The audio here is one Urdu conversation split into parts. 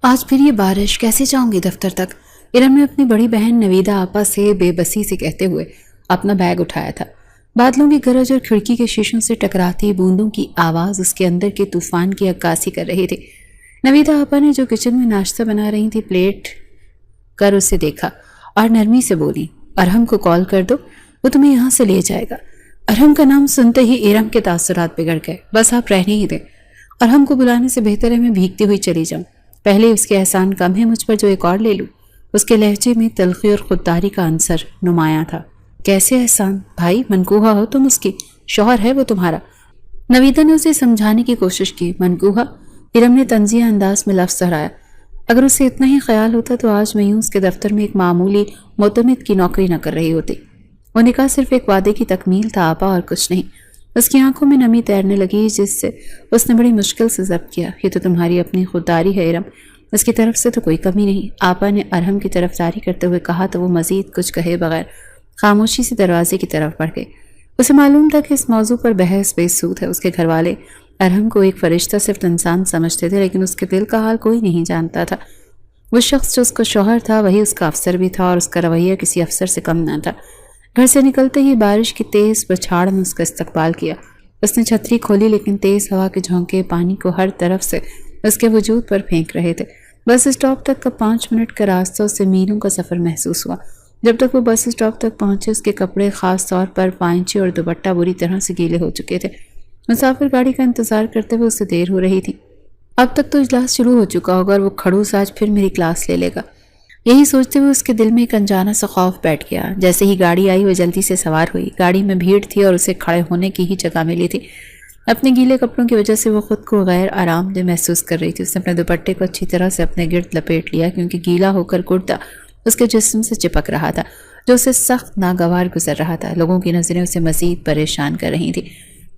آج پھر یہ بارش، کیسے جاؤں گی دفتر تک؟ ارم نے اپنی بڑی بہن نویدا آپا سے بے بسی سے کہتے ہوئے اپنا بیگ اٹھایا تھا۔ بادلوں کی گرج اور کھڑکی کے شیشوں سے ٹکراتی بوندوں کی آواز اس کے اندر کے طوفان کی عکاسی کر رہی تھی۔ نویدا آپا نے جو کچن میں ناشتہ بنا رہی تھی پلیٹ کر اسے دیکھا اور نرمی سے بولی، ارہم کو کال کر دو، وہ تمہیں یہاں سے لے جائے گا۔ ارہم کا نام سنتے ہی ارم کے تاثرات بگڑ گئے۔ بس آپ رہنے ہی دیں، ارہم کو بلانے سے بہتر ہے میں بھیگتی ہوئی چلی جاؤں۔ پہلے اس کے احسان کم ہے مجھ پر جو ایک اور لے لوں۔ اس کے لہجے میں تلخی اور خودداری کا عنصر نمایاں تھا۔ کیسے احسان؟ بھائی منقوہ ہو تم اس کی، شوہر ہے وہ تمہارا۔ نویدا نے اسے سمجھانے کی کوشش کی۔ منقوہ؟ ارم نے طنزیہ انداز میں لفظ دہرایا۔ اگر اسے اتنا ہی خیال ہوتا تو آج میں اس کے دفتر میں ایک معمولی معتمد کی نوکری نہ کر رہی ہوتی۔ وہ نکاح صرف ایک وعدے کی تکمیل تھا آپا، اور کچھ نہیں۔ اس کی آنکھوں میں نمی تیرنے لگی جس سے اس نے بڑی مشکل سے ضبط کیا۔ یہ تو تمہاری اپنی خودداری ہے ارم، اس کی طرف سے تو کوئی کمی نہیں۔ آپا نے ارہم کی طرفداری کرتے ہوئے کہا تو وہ مزید کچھ کہے بغیر خاموشی سے دروازے کی طرف بڑھ گئی۔ اسے معلوم تھا کہ اس موضوع پر بحث بے سود ہے۔ اس کے گھر والے ارہم کو ایک فرشتہ صرف انسان سمجھتے تھے، لیکن اس کے دل کا حال کوئی نہیں جانتا تھا۔ وہ شخص جو اس کا شوہر تھا وہی اس کا افسر بھی تھا، اور اس کا رویہ کسی افسر سے کم نہ تھا۔ گھر سے نکلتے ہی بارش کی تیز بچھاڑ نے اس کا استقبال کیا۔ اس نے چھتری کھولی، لیکن تیز ہوا کے جھونکے پانی کو ہر طرف سے اس کے وجود پر پھینک رہے تھے۔ بس اسٹاپ تک کا 5 منٹ کا راستہ اسے میلوں کا سفر محسوس ہوا۔ جب تک وہ بس اسٹاپ تک پہنچے اس کے کپڑے، خاص طور پر پائنچے اور دوپٹہ بری طرح سے گیلے ہو چکے تھے۔ مسافر گاڑی کا انتظار کرتے ہوئے اسے دیر ہو رہی تھی۔ اب تک تو اجلاس شروع ہو چکا ہوگا اور وہ کھڑوس آج پھر میری کلاس لے لے گا۔ یہی سوچتے ہوئے اس کے دل میں ایک انجانا سا خوف بیٹھ گیا۔ جیسے ہی گاڑی آئی وہ جلدی سے سوار ہوئی۔ گاڑی میں بھیڑ تھی اور اسے کھڑے ہونے کی ہی جگہ ملی تھی۔ اپنے گیلے کپڑوں کی وجہ سے وہ خود کو غیر آرام دہ محسوس کر رہی تھی۔ اس نے اپنے دوپٹے کو اچھی طرح سے اپنے گرد لپیٹ لیا، کیونکہ گیلا ہو کر کرتا اس کے جسم سے چپک رہا تھا، جو اسے سخت ناگوار گزر رہا تھا۔ لوگوں کی نظریں اسے مزید پریشان کر رہی تھیں۔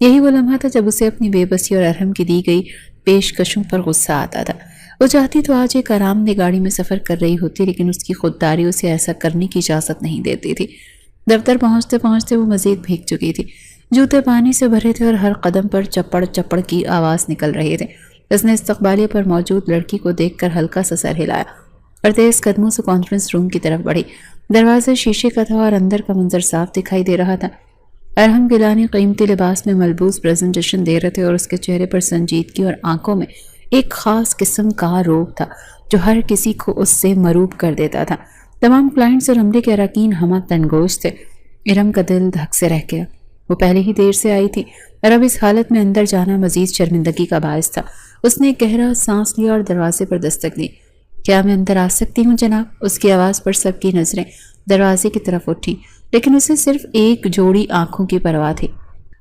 یہی وہ لمحہ تھا جب اسے اپنی بے بسی اور ارہم کی دی گئی پیشکشوں پر غصہ آتا تھا۔ وہ چاہتی تو آج ایک آرام دہ گاڑی میں سفر کر رہی ہوتی، لیکن اس کی خودداری اسے ایسا کرنے کی اجازت نہیں دیتی تھی۔ دفتر پہنچتے پہنچتے وہ مزید بھیگ چکی تھی۔ جوتے پانی سے بھرے تھے اور ہر قدم پر چپڑ چپڑ کی آواز نکل رہے تھے۔ اس نے استقبالیہ پر موجود لڑکی کو دیکھ کر ہلکا سا سر ہلایا اور تیز قدموں سے کانفرنس روم کی طرف بڑھی۔ دروازہ شیشے کا تھا اور اندر کا منظر صاف دکھائی دے رہا تھا۔ ارہم گیلانی قیمتی لباس میں ملبوس پریزنٹیشن دے رہے تھے، اور اس کے چہرے پر سنجیدگی اور آنکھوں میں ایک خاص قسم کا روب تھا جو ہر کسی کو اس سے مروب کر دیتا تھا۔ تمام کلائنٹس اور عملے کے اراکین ہمہ تنگوش تھے۔ ارہم کا دل دھک سے رہ گیا۔ وہ پہلے ہی دیر سے آئی تھی اور اب اس حالت میں اندر جانا مزید شرمندگی کا باعث تھا۔ اس نے ایک گہرا سانس لیا اور دروازے پر دستک دی۔ کیا میں اندر آ سکتی ہوں جناب؟ اس کی آواز پر سب کی نظریں دروازے کی طرف اٹھی، لیکن اسے صرف ایک جوڑی آنکھوں کی پرواہ تھی۔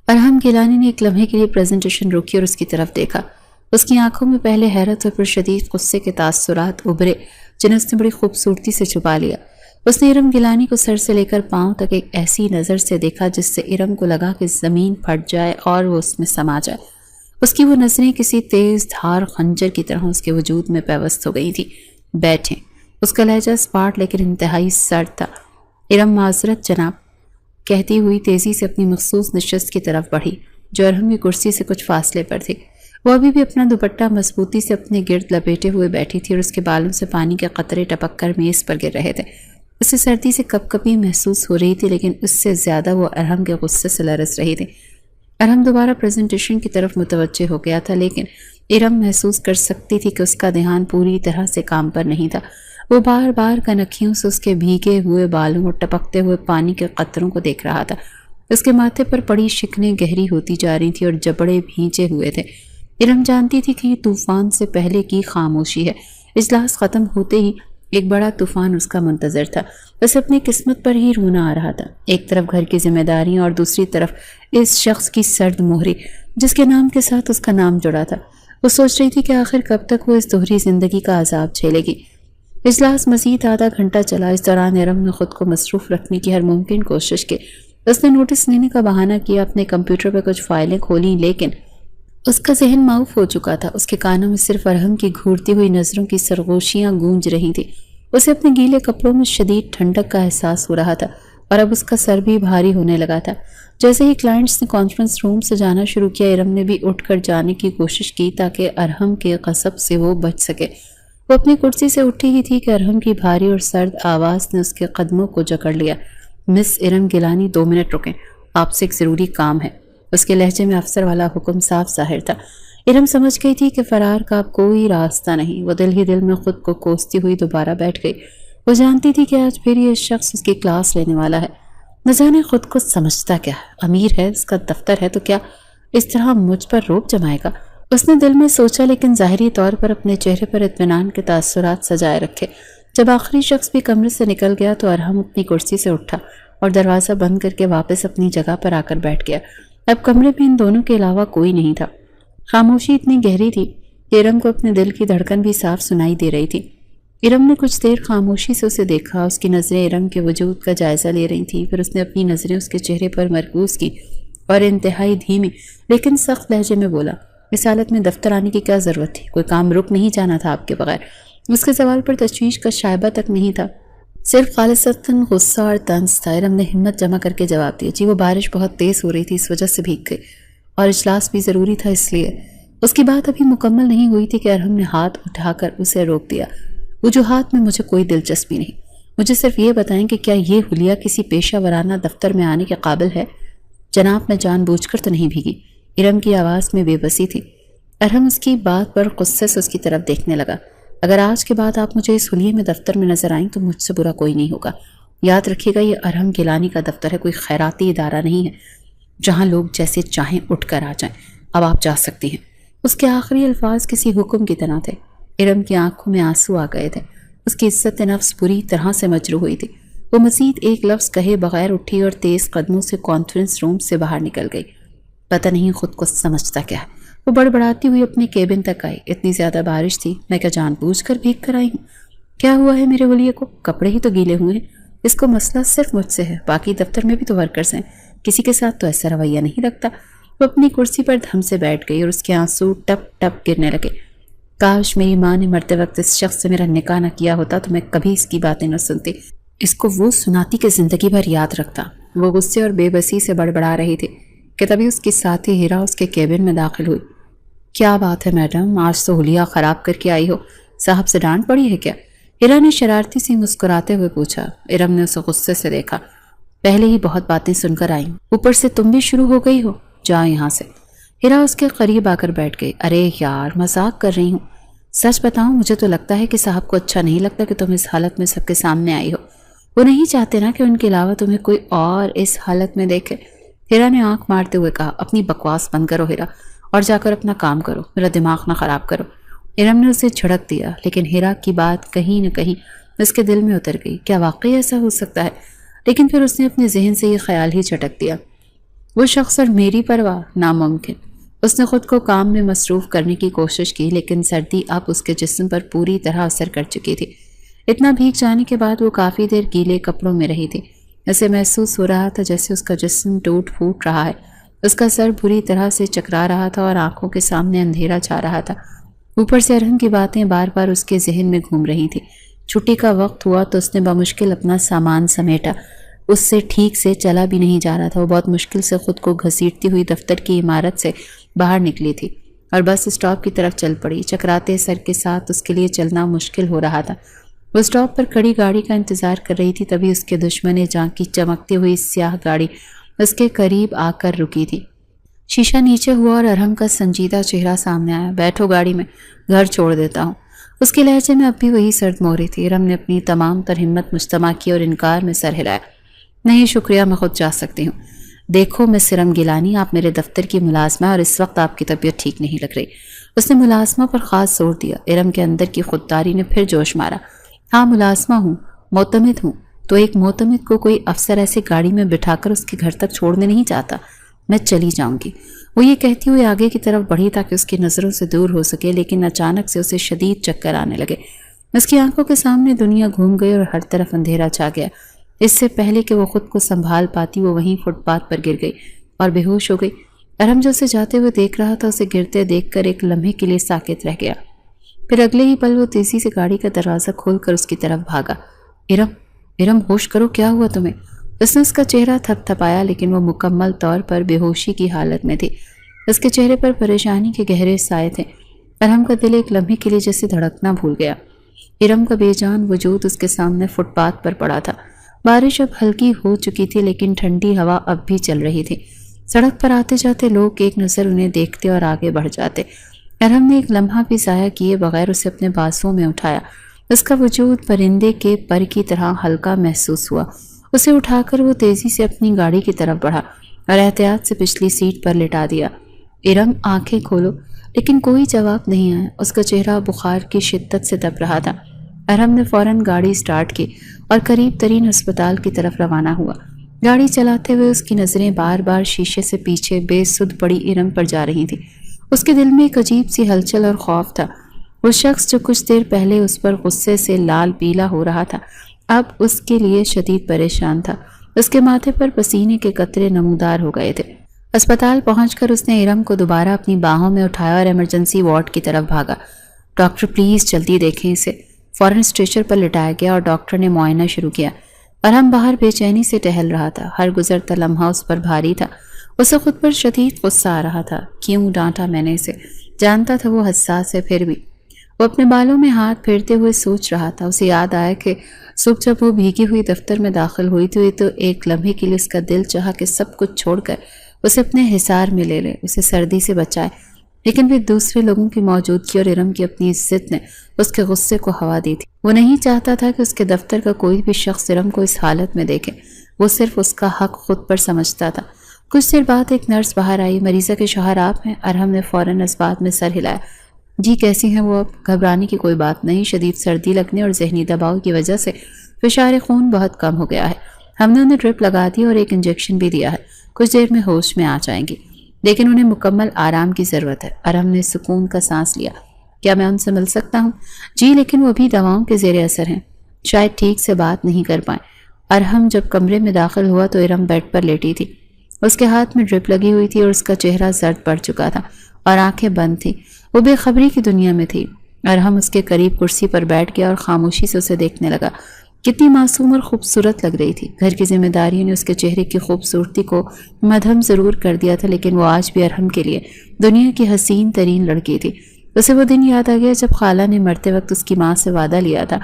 ارہم گیلانی نے ایک لمحے کے لیے پریزنٹیشن روکی اور اس کی طرف دیکھا۔ اس کی آنکھوں میں پہلے حیرت اور پھر شدید غصے کے تاثرات ابھرے، جنہیں اس نے بڑی خوبصورتی سے چھپا لیا۔ اس نے ارم گیلانی کو سر سے لے کر پاؤں تک ایک ایسی نظر سے دیکھا جس سے ارم کو لگا کہ زمین پھٹ جائے اور وہ اس میں سما جائے۔ اس کی وہ نظریں کسی تیز دھار خنجر کی طرح اس کے وجود میں پیوست ہو گئی تھی۔ بیٹھیں۔ اس کا لہجہ اسپاٹ لیکن انتہائی سرد تھا۔ ارم معذرت جناب، کہتی ہوئی تیزی سے اپنی مخصوص نشست کی طرف بڑھی جو ارہم کی کرسی سے کچھ فاصلے پر تھی۔ وہ ابھی بھی اپنا دوپٹہ مضبوطی سے اپنے گرد لپیٹے ہوئے بیٹھی تھی اور اس کے بالوں سے پانی کے قطرے ٹپک کر میز پر گر رہے تھے۔ اسے سردی سے کپ کپی محسوس ہو رہی تھی، لیکن اس سے زیادہ وہ ارہم کے غصے سے لرز رہی تھی۔ ارہم دوبارہ پریزنٹیشن کی طرف متوجہ ہو گیا تھا، لیکن ارم محسوس کر سکتی تھی کہ اس کا دھیان پوری طرح سے کام پر نہیں تھا۔ وہ بار بار کنکھیوں سے اس کے بھیگے ہوئے بالوں اور ٹپکتے ہوئے پانی کے قطروں کو دیکھ رہا تھا۔ اس کے ماتھے پر پڑی شکنیں گہری ہوتی جا رہی تھیں اور جبڑے بھینچے ہوئے تھے۔ ارم جانتی تھی کہ یہ طوفان سے پہلے کی خاموشی ہے۔ اجلاس ختم ہوتے ہی ایک بڑا طوفان اس کا منتظر تھا۔ اسے اپنی قسمت پر ہی رونا آ رہا تھا۔ ایک طرف گھر کی ذمہ داریاں اور دوسری طرف اس شخص کی سرد مہری جس کے نام کے ساتھ اس کا نام جڑا تھا۔ وہ سوچ رہی تھی کہ آخر کب تک وہ اس دوہری زندگی کا عذاب جھیلے گی۔ اجلاس مزید آدھا گھنٹہ چلا۔ اس دوران ارم نے خود کو مصروف رکھنے کی ہر ممکن کوشش کی۔ اس نے نوٹس لینے کا بہانہ کیا، اپنے کمپیوٹر پر کچھ فائلیں کھولیں، لیکن اس کا ذہن معاف ہو چکا تھا۔ اس کے کانوں میں صرف ارہم کی گھورتی ہوئی نظروں کی سرگوشیاں گونج رہی تھیں۔ اسے اپنے گیلے کپڑوں میں شدید ٹھنڈک کا احساس ہو رہا تھا اور اب اس کا سر بھی بھاری ہونے لگا تھا۔ جیسے ہی کلائنٹس نے کانفرنس روم سے جانا شروع کیا، ارم نے بھی اٹھ کر جانے کی کوشش کی تاکہ ارہم کے غضب سے وہ بچ سکے۔ وہ اپنی کرسی سے اٹھی ہی تھی کہ ارحم کی بھاری اور سرد آواز نے اس کے قدموں کو جکڑ لیا۔ مس ارم گیلانی 2 منٹ رکیں، آپ سے ایک ضروری کام ہے۔ اس کے لہجے میں افسر والا حکم صاف ظاہر تھا۔ ارم سمجھ گئی تھی کہ فرار کا اب کوئی راستہ نہیں۔ وہ دل ہی دل میں خود کو کوستی ہوئی دوبارہ بیٹھ گئی۔ وہ جانتی تھی کہ آج پھر یہ شخص اس کی کلاس لینے والا ہے۔ نہ جانے خود کو سمجھتا کیا ہے، امیر ہے، اس کا دفتر ہے، تو کیا اس طرح مجھ پر روب جمائے گا؟ اس نے دل میں سوچا، لیکن ظاہری طور پر اپنے چہرے پر اطمینان کے تاثرات سجائے رکھے۔ جب آخری شخص بھی کمرے سے نکل گیا تو ارحم اپنی کرسی سے اٹھا اور دروازہ بند کر کے واپس اپنی جگہ پر آ کر بیٹھ گیا۔ اب کمرے میں ان دونوں کے علاوہ کوئی نہیں تھا۔ خاموشی اتنی گہری تھی کہ ارم کو اپنے دل کی دھڑکن بھی صاف سنائی دے رہی تھی۔ ارم نے کچھ دیر خاموشی سے اسے دیکھا۔ اس کی نظریں ارم کے وجود کا جائزہ لے رہی تھیں۔ پھر اس نے اپنی نظریں اس کے چہرے پر مرکوز کی اور انتہائی دھیمی لیکن سخت لہجے میں بولا، اس حالت میں دفتر آنے کی کیا ضرورت تھی؟ کوئی کام رک نہیں جانا تھا آپ کے بغیر؟ اس کے سوال پر تشویش کا شائبہ تک نہیں تھا، صرف خالصتاً غصہ اور طنز تھا۔ ارم نے ہمت جمع کر کے جواب دیا، جی وہ بارش بہت تیز ہو رہی تھی، اس وجہ سے بھیگ گئی، اور اجلاس بھی ضروری تھا اس لیے۔ اس کی بات ابھی مکمل نہیں ہوئی تھی کہ ارحم نے ہاتھ اٹھا کر اسے روک دیا۔ وجوہات میں مجھے کوئی دلچسپی نہیں، مجھے صرف یہ بتائیں کہ کیا یہ حلیہ کسی پیشہ ورانہ دفتر میں آنے کے قابل ہے؟ جناب میں جان بوجھ کر تو نہیں بھیگی۔ ارم کی آواز میں بے بسی تھی۔ ارحم اس کی بات پر غصے سے اس کی طرف دیکھنے لگا۔ اگر آج کے بعد آپ مجھے اس حلیے میں دفتر میں نظر آئیں تو مجھ سے برا کوئی نہیں ہوگا۔ یاد رکھیے گا، یہ ارحم گیلانی کا دفتر ہے، کوئی خیراتی ادارہ نہیں ہے جہاں لوگ جیسے چاہیں اٹھ کر آ جائیں۔ اب آپ جا سکتی ہیں۔ اس کے آخری الفاظ کسی حکم کی طرح تھے۔ ارم کی آنکھوں میں آنسو آ گئے تھے۔ اس کی عزت نفس بری طرح سے مجروح ہوئی تھی۔ وہ مزید ایک لفظ کہے بغیر اٹھی اور تیز قدموں سے کانفرنس روم سے باہر نکل گئی۔ پتہ نہیں خود کو سمجھتا کیا ہے۔ وہ بڑبڑاتی ہوئی اپنے کیبن تک آئی۔ اتنی زیادہ بارش تھی، میں کیا جان بوجھ کر بھیگ کر آئی ہوں؟ کیا ہوا ہے میرے ولیے کو؟ کپڑے ہی تو گیلے ہوئے ہیں۔ اس کو مسئلہ صرف مجھ سے ہے، باقی دفتر میں بھی تو ورکرز ہیں، کسی کے ساتھ تو ایسا رویہ نہیں رکھتا۔ وہ اپنی کرسی پر دھم سے بیٹھ گئی اور اس کے آنسو ٹپ ٹپ گرنے لگے۔ کاش میری ماں نے مرتے وقت اس شخص سے میرا نکاح نہ کیا ہوتا تو میں کبھی اس کی باتیں نہ سنتی، اس کو وہ سناتی کہ زندگی بھر یاد رکھتا۔ وہ غصے اور بے بسی سے بڑبڑا رہی تھی کہ تبھی اس کی ساتھی ہیرا اس کے کیبن میں داخل ہوئی۔ کیا بات ہے میڈم، آج تو حلیہ خراب کر کے آئی ہو، صاحب سے ڈانٹ پڑی ہے کیا؟ ہیرا نے شرارتی سی مسکراتے ہوئے پوچھا۔ ارم نے اسے غصے سے دیکھا۔ پہلے ہی بہت باتیں سن کر آئیں، اوپر سے تم بھی شروع ہو گئی ہو، جا یہاں سے۔ ہیرا اس کے قریب آ کر بیٹھ گئی۔ ارے یار، مذاق کر رہی ہوں، سچ بتاؤں مجھے تو لگتا ہے کہ صاحب کو اچھا نہیں لگتا کہ تم اس حالت میں سب کے سامنے آئی ہو۔ وہ نہیں چاہتے نا کہ ان کے علاوہ تمہیں کوئی اور اس حالت میں دیکھے۔ ہیرا نے آنکھ مارتے ہوئے کہا، اپنی بکواس بند کرو ہیرا، اور جا کر اپنا کام کرو، میرا دماغ نہ خراب کرو۔ ارم نے اسے جھڑک دیا، لیکن ہیرا کی بات کہیں نہ کہیں اس کے دل میں اتر گئی۔ کیا واقعی ایسا ہو سکتا ہے؟ لیکن پھر اس نے اپنے ذہن سے یہ خیال ہی چٹک دیا، وہ شخص اور میری پرواہ، ناممکن۔ اس نے خود کو کام میں مصروف کرنے کی کوشش کی، لیکن سردی اب اس کے جسم پر پوری طرح اثر کر چکی تھی۔ اتنا بھیگ جانے کے بعد وہ کافی دیر گیلے کپڑوں میں رہی تھی۔ اسے محسوس ہو رہا تھا جیسے اس کا جسم ٹوٹ پھوٹ رہا ہے، اس کا سر بری طرح سے چکرا رہا تھا اور آنکھوں کے سامنے اندھیرا چھا رہا تھا۔ اوپر سے ارحم کی باتیں بار بار اس کے ذہن میں گھوم رہی تھی۔ چھٹی کا وقت ہوا تو اس نے بمشکل اپنا سامان سمیٹا۔ اس سے ٹھیک سے چلا بھی نہیں جا رہا تھا۔ وہ بہت مشکل سے خود کو گھسیٹتی ہوئی دفتر کی عمارت سے باہر نکلی تھی اور بس اسٹاپ کی طرف چل پڑی۔ چکراتے سر کے ساتھ اس کے لیے چلنا مشکل ہو رہا تھا۔ وہ اسٹاپ پر کھڑی گاڑی کا انتظار کر رہی تھی، تبھی اس کے دشمن جاں کی چمکتی ہوئی سیاہ گاڑی اس کے قریب آ کر رکی تھی۔ شیشہ نیچے ہوا اور ارحم کا سنجیدہ چہرہ سامنے آیا۔ بیٹھو گاڑی میں، گھر چھوڑ دیتا ہوں۔ اس کے لہجے میں اب بھی وہی سرد مہری تھی۔ ارحم نے اپنی تمام تر ہمت مجتمع کی اور انکار میں سر ہلایا۔ نہیں شکریہ، میں خود جا سکتی ہوں۔ دیکھو مس ارم گیلانی، آپ میرے دفتر کی ملازمہ اور اس وقت آپ کی طبیعت ٹھیک نہیں لگ رہی۔ اس نے ملازمہ پر خاص زور دیا۔ ارم کے اندر کی خودداری نے پھر جوش مارا۔ ہاں ملازمہ ہوں، معتمد ہوں، تو ایک معتمد کو کوئی افسر ایسی گاڑی میں بٹھا کر اس کے گھر تک چھوڑنے نہیں چاہتا۔ میں چلی جاؤں گی۔ وہ یہ کہتی ہوئی آگے کی طرف بڑھی تاکہ اس کی نظروں سے دور ہو سکے، لیکن اچانک سے اسے شدید چکر آنے لگے۔ اس کی آنکھوں کے سامنے دنیا گھوم گئی اور ہر طرف اندھیرا چھا گیا۔ اس سے پہلے کہ وہ خود کو سنبھال پاتی، وہ وہیں فٹ پاتھ پر گر گئی اور بے ہوش ہو گئی۔ ارحم جو اسے جاتے ہوئے دیکھ رہا تھا، اسے گرتے دیکھ کر ایک لمحے کے لیے ساکت رہ گیا۔ پھر اگلے ہی پل وہ تیزی سے گاڑی کا دروازہ کھول کر اس کی طرف بھاگا۔ ارم ہوش کرو، کیا ہوا تمہیں؟ اس نے اس کا چہرہ تھپ تھپایا، لیکن وہ مکمل طور پر بے ہوشی کی حالت میں تھی۔ اس کے چہرے پر پریشانی کے گہرے سائے تھے۔ ارحم کا دل ایک لمحے کے لیے جیسے دھڑکنا بھول گیا۔ ارم کا بے جان وجود اس کے سامنے فٹ پاتھ پر پڑا تھا۔ بارش اب ہلکی ہو چکی تھی لیکن ٹھنڈی ہوا اب بھی چل رہی تھی۔ سڑک پر آتے جاتے لوگ ایک نظر انہیں دیکھتے اور آگے بڑھ جاتے۔ ارم نے ایک لمحہ بھی ضائع کیے بغیر اسے اپنے بازوں میں اٹھایا۔ اس کا وجود پرندے کے پر کی طرح ہلکا محسوس ہوا۔ اسے اٹھا کر وہ تیزی سے اپنی گاڑی کی طرف بڑھا اور احتیاط سے پچھلی سیٹ پر لٹا دیا۔ ارم آنکھیں کھولو، لیکن کوئی جواب نہیں آیا۔ اس کا چہرہ بخار کی شدت سے تپ رہا تھا۔ ارم نے فوراً گاڑی سٹارٹ کی اور قریب ترین ہسپتال کی طرف روانہ ہوا۔ گاڑی چلاتے ہوئے اس کی نظریں بار بار شیشے سے پیچھے بے سدھ پڑی ارم پر جا رہی تھیں۔ اس کے دل میں ایک عجیب سی ہلچل اور خوف تھا۔ وہ شخص جو کچھ دیر پہلے اس پر غصے سے لال پیلا ہو رہا تھا، اب اس کے لیے شدید پریشان تھا۔ اس کے ماتھے پر پسینے کے قطرے نمودار ہو گئے تھے۔ اسپتال پہنچ کر اس نے ارم کو دوبارہ اپنی باہوں میں اٹھایا اور ایمرجنسی وارڈ کی طرف بھاگا۔ ڈاکٹر پلیز جلدی دیکھیں اسے۔ فوراً اسٹریچر پر لٹایا گیا اور ڈاکٹر نے معائنہ شروع کیا۔ ارم باہر بے چینی سے ٹہل رہا تھا۔ ہر گزرتا لمحہ اس پر بھاری تھا۔ اسے خود پر شدید غصہ آ رہا تھا۔ کیوں ڈانٹا میں نے اسے؟ جانتا تھا وہ حساس ہے، پھر بھی وہ اپنے بالوں میں ہاتھ پھیرتے ہوئے سوچ رہا تھا۔ اسے یاد آیا کہ صبح جب وہ بھیگی ہوئی دفتر میں داخل ہوئی تھی تو ایک لمحے کے لیے اس کا دل چاہا کہ سب کچھ چھوڑ کر اسے اپنے حصار میں لے لے، اسے سردی سے بچائے، لیکن پھر دوسرے لوگوں کی موجودگی اور ارم کی اپنی عزت نے اس کے غصے کو ہوا دی تھی۔ وہ نہیں چاہتا تھا کہ اس کے دفتر کا کوئی بھی شخص ارم کو اس حالت میں دیکھے۔ وہ صرف اس کا حق خود پر سمجھتا تھا۔ کچھ دیر بعد ایک نرس باہر آئی۔ مریضہ کے شوہر آپ ہیں؟ ارم نے فوراً اس بات میں سر ہلایا۔ جی کیسی ہیں وہ؟ اب گھبرانے کی کوئی بات نہیں، شدید سردی لگنے اور ذہنی دباؤ کی وجہ سے فشار خون بہت کم ہو گیا ہے۔ ہم نے انہیں ڈرپ لگا دی اور ایک انجیکشن بھی دیا ہے، کچھ دیر میں ہوش میں آ جائیں گی، لیکن انہیں مکمل آرام کی ضرورت ہے۔ ارم نے سکون کا سانس لیا۔ کیا میں ان سے مل سکتا ہوں؟ جی لیکن وہ ابھی دواؤں کے زیر اثر ہیں، شاید ٹھیک سے بات نہیں کر پائیں۔ ارہم جب کمرے میں داخل ہوا تو ارم بیڈ پر لیٹی تھی۔ اس کے ہاتھ میں ڈرپ لگی ہوئی تھی اور اس کا چہرہ زرد پڑ چکا تھا اور آنکھیں بند تھی۔ وہ بے خبری کی دنیا میں تھی۔ ارہم اس کے قریب کرسی پر بیٹھ گیا اور خاموشی سے اسے دیکھنے لگا۔ کتنی معصوم اور خوبصورت لگ رہی تھی۔ گھر کی ذمہ داریوں نے اس کے چہرے کی خوبصورتی کو مدھم ضرور کر دیا تھا، لیکن وہ آج بھی ارہم کے لیے دنیا کی حسین ترین لڑکی تھی۔ اسے وہ دن یاد آ گیا جب خالہ نے مرتے وقت اس کی ماں سے وعدہ لیا تھا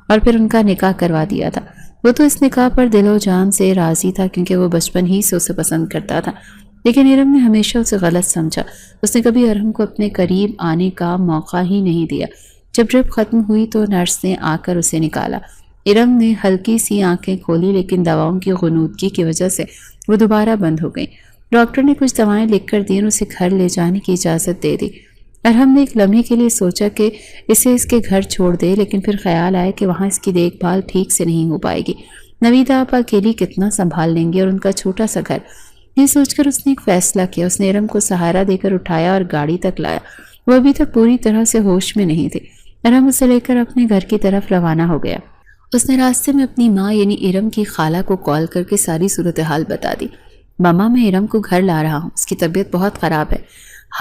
اور پھر ان کا نکاح کروا دیا تھا۔ وہ تو اس نکاح پر دل و جان سے راضی تھا کیونکہ وہ بچپن ہی سے اسے پسند کرتا تھا، لیکن ارم نے ہمیشہ اسے غلط سمجھا۔ اس نے کبھی ارم کو اپنے قریب آنے کا موقع ہی نہیں دیا۔ جب ڈرپ ختم ہوئی تو نرس نے آ کر اسے نکالا۔ ارم نے ہلکی سی آنکھیں کھولی، لیکن دواؤں کی غنودگی کی وجہ سے وہ دوبارہ بند ہو گئیں۔ ڈاکٹر نے کچھ دوائیں لکھ کر دی اور اسے گھر لے جانے کی اجازت دے دی۔ ارہم نے ایک لمحے کے لیے سوچا کہ اسے اس کے گھر چھوڑ دے، لیکن پھر خیال آیا کہ وہاں اس کی دیکھ بھال ٹھیک سے نہیں ہو پائے گی۔ نویدا آپا اکیلی کتنا سنبھال لیں گے، اور ان کا چھوٹا سا گھر۔ یہ سوچ کر اس نے ایک فیصلہ کیا۔ اس نے ارم کو سہارا دے کر اٹھایا اور گاڑی تک لایا۔ وہ ابھی تک پوری طرح سے ہوش میں نہیں تھی۔ ارم اسے لے کر اپنے گھر کی طرف روانہ ہو گیا۔ اس نے راستے میں اپنی ماں یعنی ارم کی خالہ کو کال کر کے ساری صورتحال بتا دی۔ ماما میں ارم کو گھر لا رہا ہوں، اس کی طبیعت بہت خراب ہے۔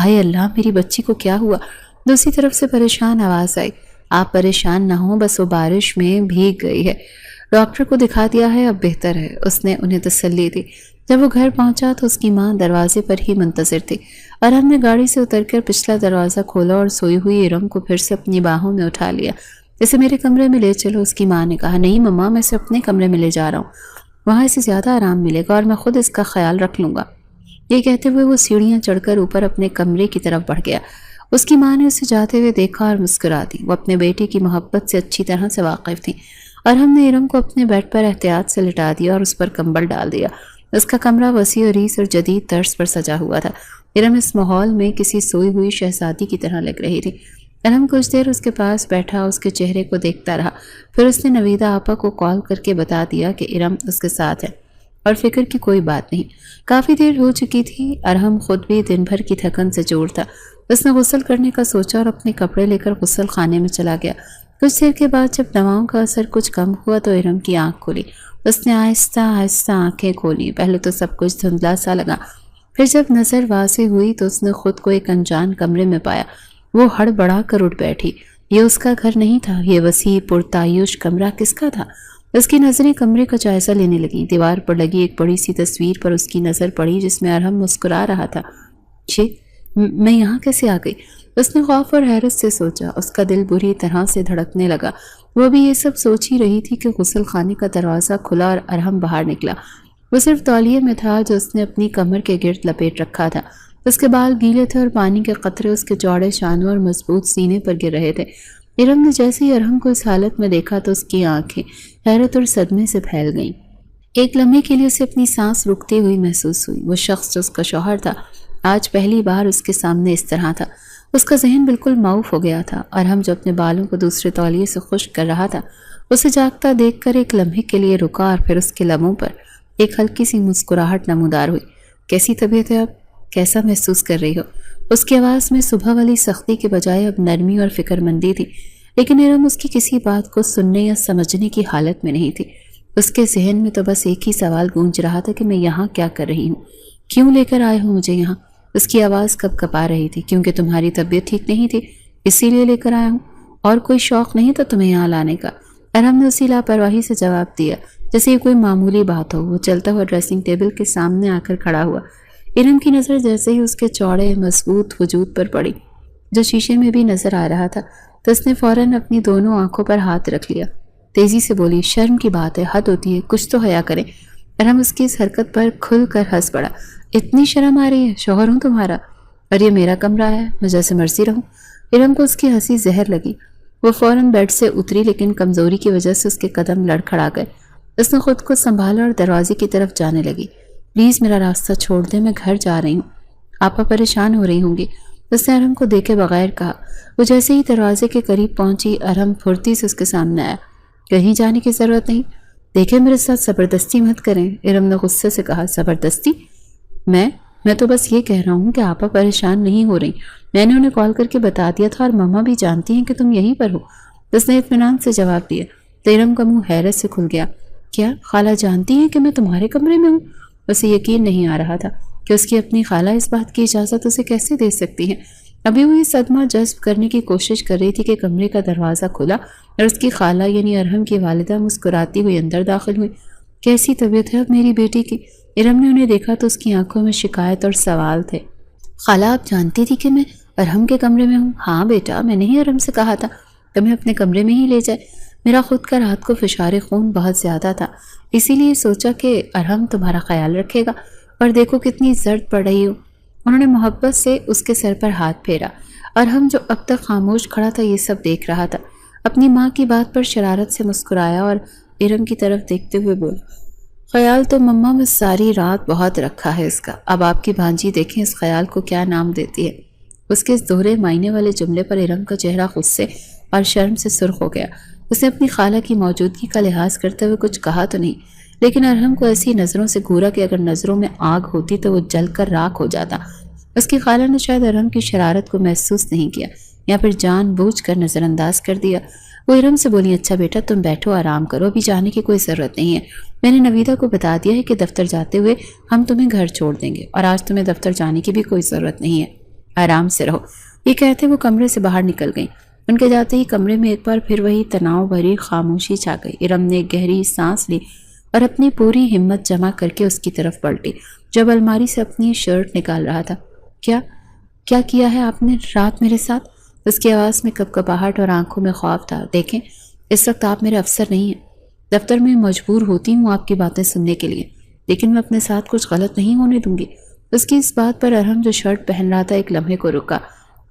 ہائے اللہ، میری بچی کو کیا ہوا؟ دوسری طرف سے پریشان آواز آئی۔ آپ پریشان نہ ہوں، بس وہ بارش میں بھیگ گئی ہے، ڈاکٹر کو دکھا دیا ہے، اب بہتر ہے، اس نے انہیں تسلی دی۔ جب وہ گھر پہنچا تو اس کی ماں دروازے پر ہی منتظر تھی۔ ارم نے گاڑی سے اتر کر پچھلا دروازہ کھولا اور سوئی ہوئی ارم کو پھر سے اپنی باہوں میں اٹھا لیا۔ اسے میرے کمرے میں لے چلو، اس کی ماں نے کہا۔ نہیں مما، میں اسے اپنے کمرے میں لے جا رہا ہوں، وہاں اسے زیادہ آرام ملے گا اور میں خود اس کا خیال رکھ لوں گا۔ یہ کہتے ہوئے وہ سیڑھیاں چڑھ کر اوپر اپنے کمرے کی طرف بڑھ گیا۔ اس کی ماں نے اسے جاتے ہوئے دیکھا اور مسکرا دی۔ وہ اپنے بیٹے کی محبت سے اچھی طرح سے واقف تھی۔ اور ہم نے ارم کو اپنے بیڈ پر احتیاط سے لٹا دیا اور اس پر کمبل ڈال دیا۔ اس کا کمرہ وسیع و عریض اور جدید طرز پر سجا ہوا تھا۔ ارم اس ماحول میں کسی سوئی ہوئی شہزادی کی طرح لگ رہی تھی۔ ارم کچھ دیر اس کے پاس بیٹھا اس کے چہرے کو دیکھتا رہا، پھر اس نے نویدا آپا کو کال کر کے بتا دیا کہ ارم اس کے ساتھ ہے اور فکر کی کوئی بات نہیں۔ کافی دیر ہو چکی تھی۔ ارہم خود بھی دن بھر کی تھکن سے چور تھا۔ اس نے غسل کرنے کا سوچا اور اپنے کپڑے لے کر غسل خانے میں چلا گیا۔ کچھ دیر کے بعد جب دواؤں کا اثر کچھ کم ہوا تو ارم کی آنکھ کھلی۔ اس نے آہستہ آہستہ آنکھیں کھولی۔ پہلے تو سب کچھ دھندلا سا لگا، پھر جب نظر واضح ہوئی تو اس نے خود کو ایک انجان کمرے میں پایا۔ وہ ہڑبڑا کر اٹھ بیٹھی۔ یہ اس کا گھر نہیں تھا۔ یہ وسیع پرتعیش کمرہ کس کا تھا؟ اس کی نظریں کمرے کا جائزہ لینے لگیں۔ دیوار پر لگی ایک بڑی سی تصویر پر اس کی نظر پڑی جس میں ارہم مسکرا رہا تھا۔ میں یہاں کیسے آ گئی؟ اس نے خوف اور حیرت سے سوچا، اس کا دل بری طرح سے دھڑکنے لگا۔ وہ بھی یہ سب سوچ ہی رہی تھی کہ غسل خانے کا دروازہ کھلا اور ارحم باہر نکلا۔ وہ صرف تولیے میں تھا جو اس نے اپنی کمر کے گرد لپیٹ رکھا تھا۔ اس کے بال گیلے تھے اور پانی کے قطرے اس کے چوڑے شانوں اور مضبوط سینے پر گر رہے تھے۔ ارم نے جیسے ہی ارحم کو اس حالت میں دیکھا تو اس کی آنکھیں حیرت اور صدمے سے پھیل گئیں۔ ایک لمحے کے لیے اسے اپنی سانس رکتی ہوئی محسوس ہوئی۔ وہ شخص جو اس کا شوہر تھا آج پہلی بار اس کے سامنے اس طرح تھا۔ اس کا ذہن بالکل معوف ہو گیا تھا۔ ارحم جو اپنے بالوں کو دوسرے تولیے سے خشک کر رہا تھا اسے جاگتا دیکھ کر ایک لمحے کے لیے رکا اور پھر اس کے لبوں پر ایک ہلکی سی مسکراہٹ نمودار ہوئی۔ کیسی طبیعت ہے اب؟ کیسا محسوس کر رہی ہو؟ اس کی آواز میں صبح والی سختی کے بجائے اب نرمی اور فکر مندی تھی، لیکن ارم اس کی کسی بات کو سننے یا سمجھنے کی حالت میں نہیں تھی۔ اس کے ذہن میں تو بس ایک ہی سوال گونج رہا تھا کہ میں یہاں کیا کر رہی ہوں؟ کیوں لے کر آئے ہو مجھے یہاں؟ اس کی آواز کب کپا رہی تھی۔ کیونکہ تمہاری طبیعت ٹھیک نہیں تھی اسی لیے لے کر آیا ہوں، اور کوئی شوق نہیں تھا تمہیں یہاں لانے کا؟ ارحم نے اسی لاپرواہی سے جواب دیا جیسے یہ کوئی معمولی بات ہو۔ وہ چلتا ہوا ڈریسنگ ٹیبل کے سامنے آ کر کھڑا ہوا۔ ارم کی نظر جیسے ہی اس کے چوڑے مضبوط وجود پر پڑی جو شیشے میں بھی نظر آ رہا تھا تو اس نے فوراً اپنی دونوں آنکھوں پر ہاتھ رکھ لیا۔ تیزی سے بولی، شرم کی بات ہے، حد ہوتی ہے، کچھ تو حیا کریں۔ ارم اس کی اس حرکت پر کھل کر ہنس پڑا۔ اتنی شرم آ رہی ہے؟ شوہر ہوں تمہارا اور یہ میرا کمرہ ہے، میں جیسے مرضی رہوں۔ ارم کو اس کی ہنسی زہر لگی۔ وہ فوراً بیڈ سے اتری لیکن کمزوری کی وجہ سے اس کے قدم لڑکھڑا گئے۔ اس نے خود کو سنبھالا اور دروازے کی طرف جانے لگی۔ پلیز میرا راستہ چھوڑ دے، میں گھر جا رہی ہوں، آپا پریشان ہو رہی ہوں گی، اس نے ارحم کو دیکھے بغیر کہا۔ وہ جیسے ہی دروازے کے قریب پہنچی ارحم پھرتی سے اس کے سامنے آیا۔ کہیں جانے کی ضرورت نہیں، دیکھیں میرے ساتھ زبردستی مت کریں، ارحم نے غصے سے کہا۔ زبردستی؟ میں تو بس یہ کہہ رہا ہوں کہ آپا پریشان نہیں ہو رہی، میں نے انہیں کال کر کے بتا دیا تھا اور مما بھی جانتی ہیں کہ تم یہیں پر ہو، اس نے اطمینان سے جواب دیا۔ تو ارحم کا منہ حیرت سے کھل گیا۔ کیا خالہ جانتی ہیں کہ میں تمہارے کمرے میں ہوں؟ اسے یقین نہیں آ رہا تھا کہ اس کی اپنی خالہ اس بات کی اجازت اسے کیسے دے سکتی ہیں۔ ابھی وہ یہ صدمہ جذب کرنے کی کوشش کر رہی تھی کہ کمرے کا دروازہ کھلا اور اس کی خالہ یعنی ارحم کی والدہ مسکراتی ہوئی اندر داخل ہوئی۔ کیسی طبیعت ہے اب میری بیٹی کی؟ ارحم نے انہیں دیکھا تو اس کی آنکھوں میں شکایت اور سوال تھے۔ خالہ آپ جانتی تھی کہ میں ارحم کے کمرے میں ہوں؟ ہاں بیٹا، میں نے ہی ارحم سے کہا تھا تمہیں اپنے کمرے میں ہی لے جائے، میرا خود کا رات کو فشار خون بہت زیادہ تھا، اسی لیے سوچا کہ ارحم تمہارا خیال رکھے گا، اور دیکھو کتنی زرد پڑ رہی ہو۔ انہوں نے محبت سے اس کے سر پر ہاتھ پھیرا۔ ارحم جو اب تک خاموش کھڑا تھا یہ سب دیکھ رہا تھا، اپنی ماں کی بات پر شرارت سے مسکرایا اور ارحم کی طرف دیکھتے ہوئے بولا، خیال تو مما میں ساری رات بہت رکھا ہے اس کا، اب آپ کی بھانجی دیکھیں اس خیال کو کیا نام دیتی ہے۔ اس کے اس دوہرے معنی والے جملے پر ارحم کا چہرہ غصے اور شرم سے سرخ ہو گیا۔ اس نے اپنی خالہ کی موجودگی کا لحاظ کرتے ہوئے کچھ کہا تو نہیں، لیکن ارحم کو ایسی نظروں سے گھورا کہ اگر نظروں میں آگ ہوتی تو وہ جل کر راکھ ہو جاتا۔ اس کی خالہ نے شاید ارحم کی شرارت کو محسوس نہیں کیا یا پھر جان بوجھ کر نظر انداز کر دیا۔ وہ ارحم سے بولی، اچھا بیٹا تم بیٹھو آرام کرو، ابھی جانے کی کوئی ضرورت نہیں ہے، میں نے نویدہ کو بتا دیا ہے کہ دفتر جاتے ہوئے ہم تمہیں گھر چھوڑ دیں گے، اور آج تمہیں دفتر جانے کی بھی کوئی ضرورت نہیں ہے، آرام سے رہو۔ یہ کہتے وہ کمرے سے باہر نکل گئیں۔ ان کے جاتے ہی کمرے میں ایک بار پھر وہی تناؤ بھری خاموشی چھا گئی۔ ارحم نے ایک گہری سانس لی اور اپنی پوری ہمت جمع کر کے اس کی طرف پلٹی جب الماری سے اپنی شرٹ نکال رہا تھا۔ کیا کیا ہے آپ نے رات میرے ساتھ؟ اس کی آواز میں کپکپاہٹ اور آنکھوں میں خوف تھا۔ دیکھیں اس وقت آپ میرے افسر نہیں ہیں، دفتر میں مجبور ہوتی ہوں آپ کی باتیں سننے کے لیے، لیکن میں اپنے ساتھ کچھ غلط نہیں ہونے دوں گی۔ اس کی اس بات پر ارحم جو شرٹ پہن رہا تھا ایک لمحے کو رکا،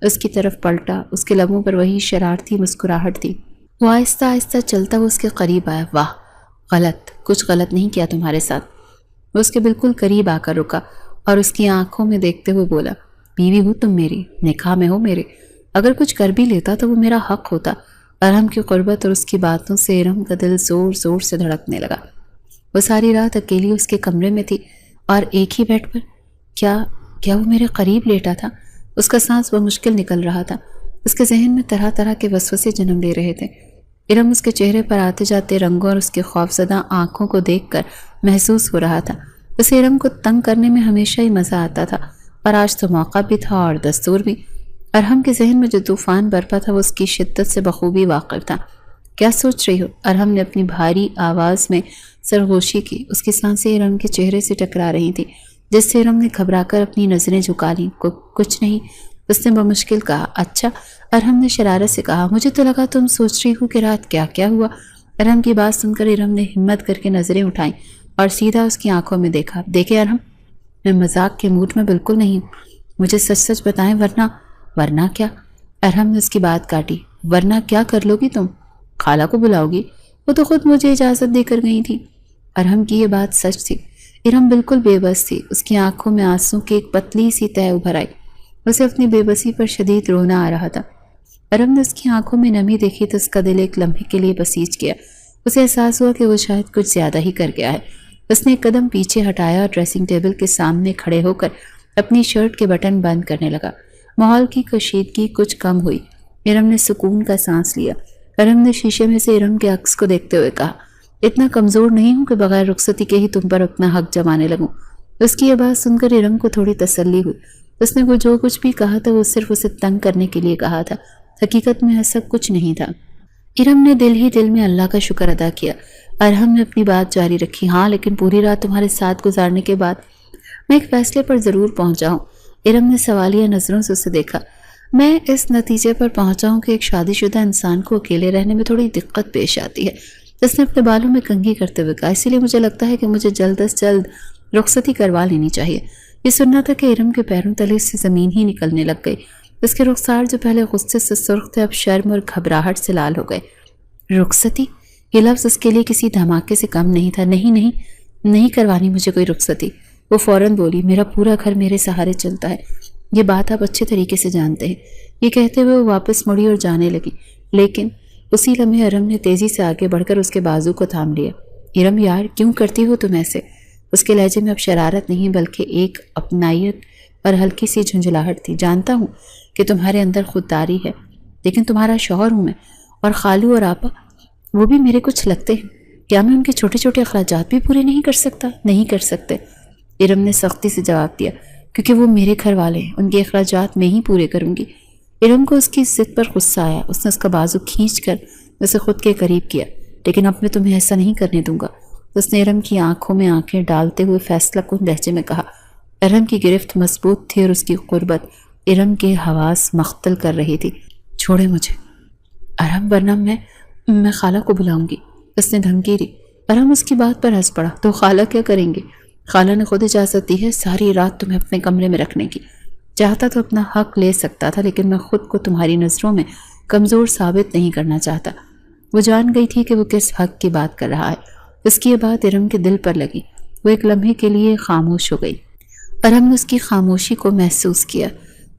اس کی طرف پلٹا، اس کے لبوں پر وہی شرارتی مسکراہٹ تھی۔ وہ آہستہ آہستہ چلتا وہ اس کے قریب آیا۔ واہ، کچھ غلط نہیں کیا تمہارے ساتھ۔ وہ اس کے بالکل قریب آ کر رکا اور اس کی آنکھوں میں دیکھتے ہوئے بولا، بیوی ہو تم میری، نکاح میں ہو میرے، اگر کچھ کر بھی لیتا تو وہ میرا حق ہوتا۔ ارحم کی قربت اور اس کی باتوں سے ارحم کا دل زور زور سے دھڑکنے لگا۔ وہ ساری رات اکیلی اس کے کمرے میں تھی اور ایک ہی بیڈ پر۔ کیا وہ میرے قریب لیٹا تھا؟ اس کا سانس بمشکل نکل رہا تھا۔ اس کے ذہن میں طرح طرح کے وسوسے جنم لے رہے تھے۔ ارحم اس کے چہرے پر آتے جاتے رنگوں اور اس کے خوفزدہ آنکھوں کو دیکھ کر محسوس ہو رہا تھا۔ اسے ارحم کو تنگ کرنے میں ہمیشہ ہی مزہ آتا تھا، اور آج تو موقع بھی تھا اور دستور بھی۔ ارحم کے ذہن میں جو طوفان برپا تھا وہ اس کی شدت سے بخوبی واقف تھا۔ کیا سوچ رہی ہو؟ ارحم نے اپنی بھاری آواز میں سرگوشی کی۔ اس کی سانسیں ارحم کے چہرے سے ٹکرا رہی تھیں، جس سے ارحم نے گھبرا کر اپنی نظریں جھکا لیں۔ کچھ نہیں، اس نے بمشکل کہا۔ اچھا، ارہم نے شرارت سے کہا۔ مجھے تو لگا تم سوچ رہی ہو کہ رات کیا کیا ہوا۔ ارہم کی بات سن کر ارم نے ہمت کر کے نظریں اٹھائیں اور سیدھا اس کی آنکھوں میں دیکھا۔ دیکھے ارہم، میں مذاق کے موڈ میں بالکل نہیں ہوں، مجھے سچ سچ بتائیں ورنہ کیا؟ ارہم نے اس کی بات کاٹی۔ ورنہ کیا کر لو گی تم؟ خالہ کو بلاؤ گی؟ وہ تو خود مجھے اجازت دے کر گئی تھی۔ ارہم کی یہ بات سچ تھی۔ ارم بالکل بے بس تھی، اس کی آنکھوں میں آنسوں کی ایک پتلی سی تہ ابھر آئی۔ اسے اپنی بے بسی پر شدید رونا آ رہا تھا۔ ارم نے اس کی آنکھوں میں نمی دیکھی تو اس کا دل ایک لمحے کے لیے بسیج گیا۔ اسے احساس ہوا کہ وہ شاید کچھ زیادہ ہی کر گیا ہے۔ اس نے ایک قدم پیچھے ہٹایا اور ڈریسنگ ٹیبل کے سامنے کھڑے ہو کر اپنی شرٹ کے بٹن بند کرنے لگا۔ ماحول کی کشیدگی کچھ کم ہوئی۔ ارم نے سکون کا سانس لیا۔ ارم نے شیشے میں سے ارم کے عکس کو دیکھتے ہوئے کہا، اتنا کمزور نہیں ہوں کہ بغیر رخصتی کے ہی تم پر اپنا حق جمانے لگوں۔ اس کی یہ بات سن کر ارم کو تھوڑی تسلی ہوئی۔ اس نے وہ جو کچھ بھی کہا تھا وہ صرف اسے تنگ کرنے کے لیے کہا تھا، حقیقت میں ایسا کچھ نہیں تھا۔ ارم نے دل ہی دل میں اللہ کا شکر ادا کیا۔ ارہم نے اپنی بات جاری رکھی، ہاں لیکن پوری رات تمہارے ساتھ گزارنے کے بعد میں ایک فیصلے پر ضرور پہنچا ہوں۔ ارم نے سوالیہ نظروں سے اسے دیکھا۔ میں اس نتیجے پر پہنچا ہوں کہ ایک شادی شدہ انسان کو اکیلے رہنے میں تھوڑی دقت پیش آتی ہے۔ اس نے اپنے بالوں میں کنگھی کرتے ہوئے کہا، اسی لیے مجھے لگتا ہے کہ مجھے جلد از جلد رخصتی کروا لینی چاہیے۔ یہ سننا تھا کہ ارم کے پیروں تلے سے زمین ہی نکلنے لگ گئی۔ اس کے رخسار جو پہلے غصے سے سرخ تھے اب شرم اور گھبراہٹ سے لال ہو گئے۔ رخصتی؟ یہ لفظ اس کے لیے کسی دھماکے سے کم نہیں تھا۔ نہیں کروانی مجھے کوئی رخصتی۔ وہ فوراً بولی، میرا پورا گھر میرے سہارے چلتا ہے، یہ بات آپ اچھے طریقے سے جانتے ہیں۔ یہ کہتے ہوئے وہ واپس مڑی اور جانے لگی، لیکن اسی لمحے ارم نے تیزی سے آگے بڑھ کر اس کے بازو کو تھام لیا۔ ارم یار، کیوں کرتی ہو تم ایسے؟ اس کے لہجے میں اب شرارت نہیں بلکہ ایک اپنائیت اور ہلکی سی جھنجھلاہٹ تھی۔ جانتا ہوں کہ تمہارے اندر خودداری ہے، لیکن تمہارا شوہر ہوں میں، اور خالو اور آپا وہ بھی میرے کچھ لگتے ہیں۔ کیا میں ان کے چھوٹے چھوٹے اخراجات بھی پورے نہیں کر سکتا؟ نہیں کر سکتے، ارم نے سختی سے جواب دیا، کیونکہ وہ میرے گھر والے ہیں، ان کے اخراجات میں ہی پورے کروں گی۔ ارم کو اس کی ضد پر غصہ آیا۔ اس نے اس کا بازو کھینچ کر اسے خود کے قریب کیا۔ لیکن اب میں تمہیں ایسا نہیں کرنے دوں گا، اس نے ارم کی آنکھوں میں آنکھیں ڈالتے ہوئے فیصلہ کن لہجے میں کہا۔ ارم کی گرفت مضبوط تھی اور اس کی قربت ارم کے حواس مختل کر رہی تھی۔ چھوڑے مجھے ارم، ورنہ میں خالہ کو بلاؤں گی، اس نے دھمکی دی۔ ارم اس کی بات پر ہنس پڑا۔ تو خالہ کیا کریں گے؟ خالہ نے خود اجازت دی ہے ساری رات تمہیں اپنے کمرے میں رکھنے کی۔ چاہتا تو اپنا حق لے سکتا تھا، لیکن میں خود کو تمہاری نظروں میں کمزور ثابت نہیں کرنا چاہتا۔ وہ جان گئی تھی کہ وہ کس حق کی بات کر رہا ہے۔ اس کی یہ بات ارم کے دل پر لگی۔ وہ ایک لمحے کے لیے خاموش ہو گئی۔ ارم نے اس کی خاموشی کو محسوس کیا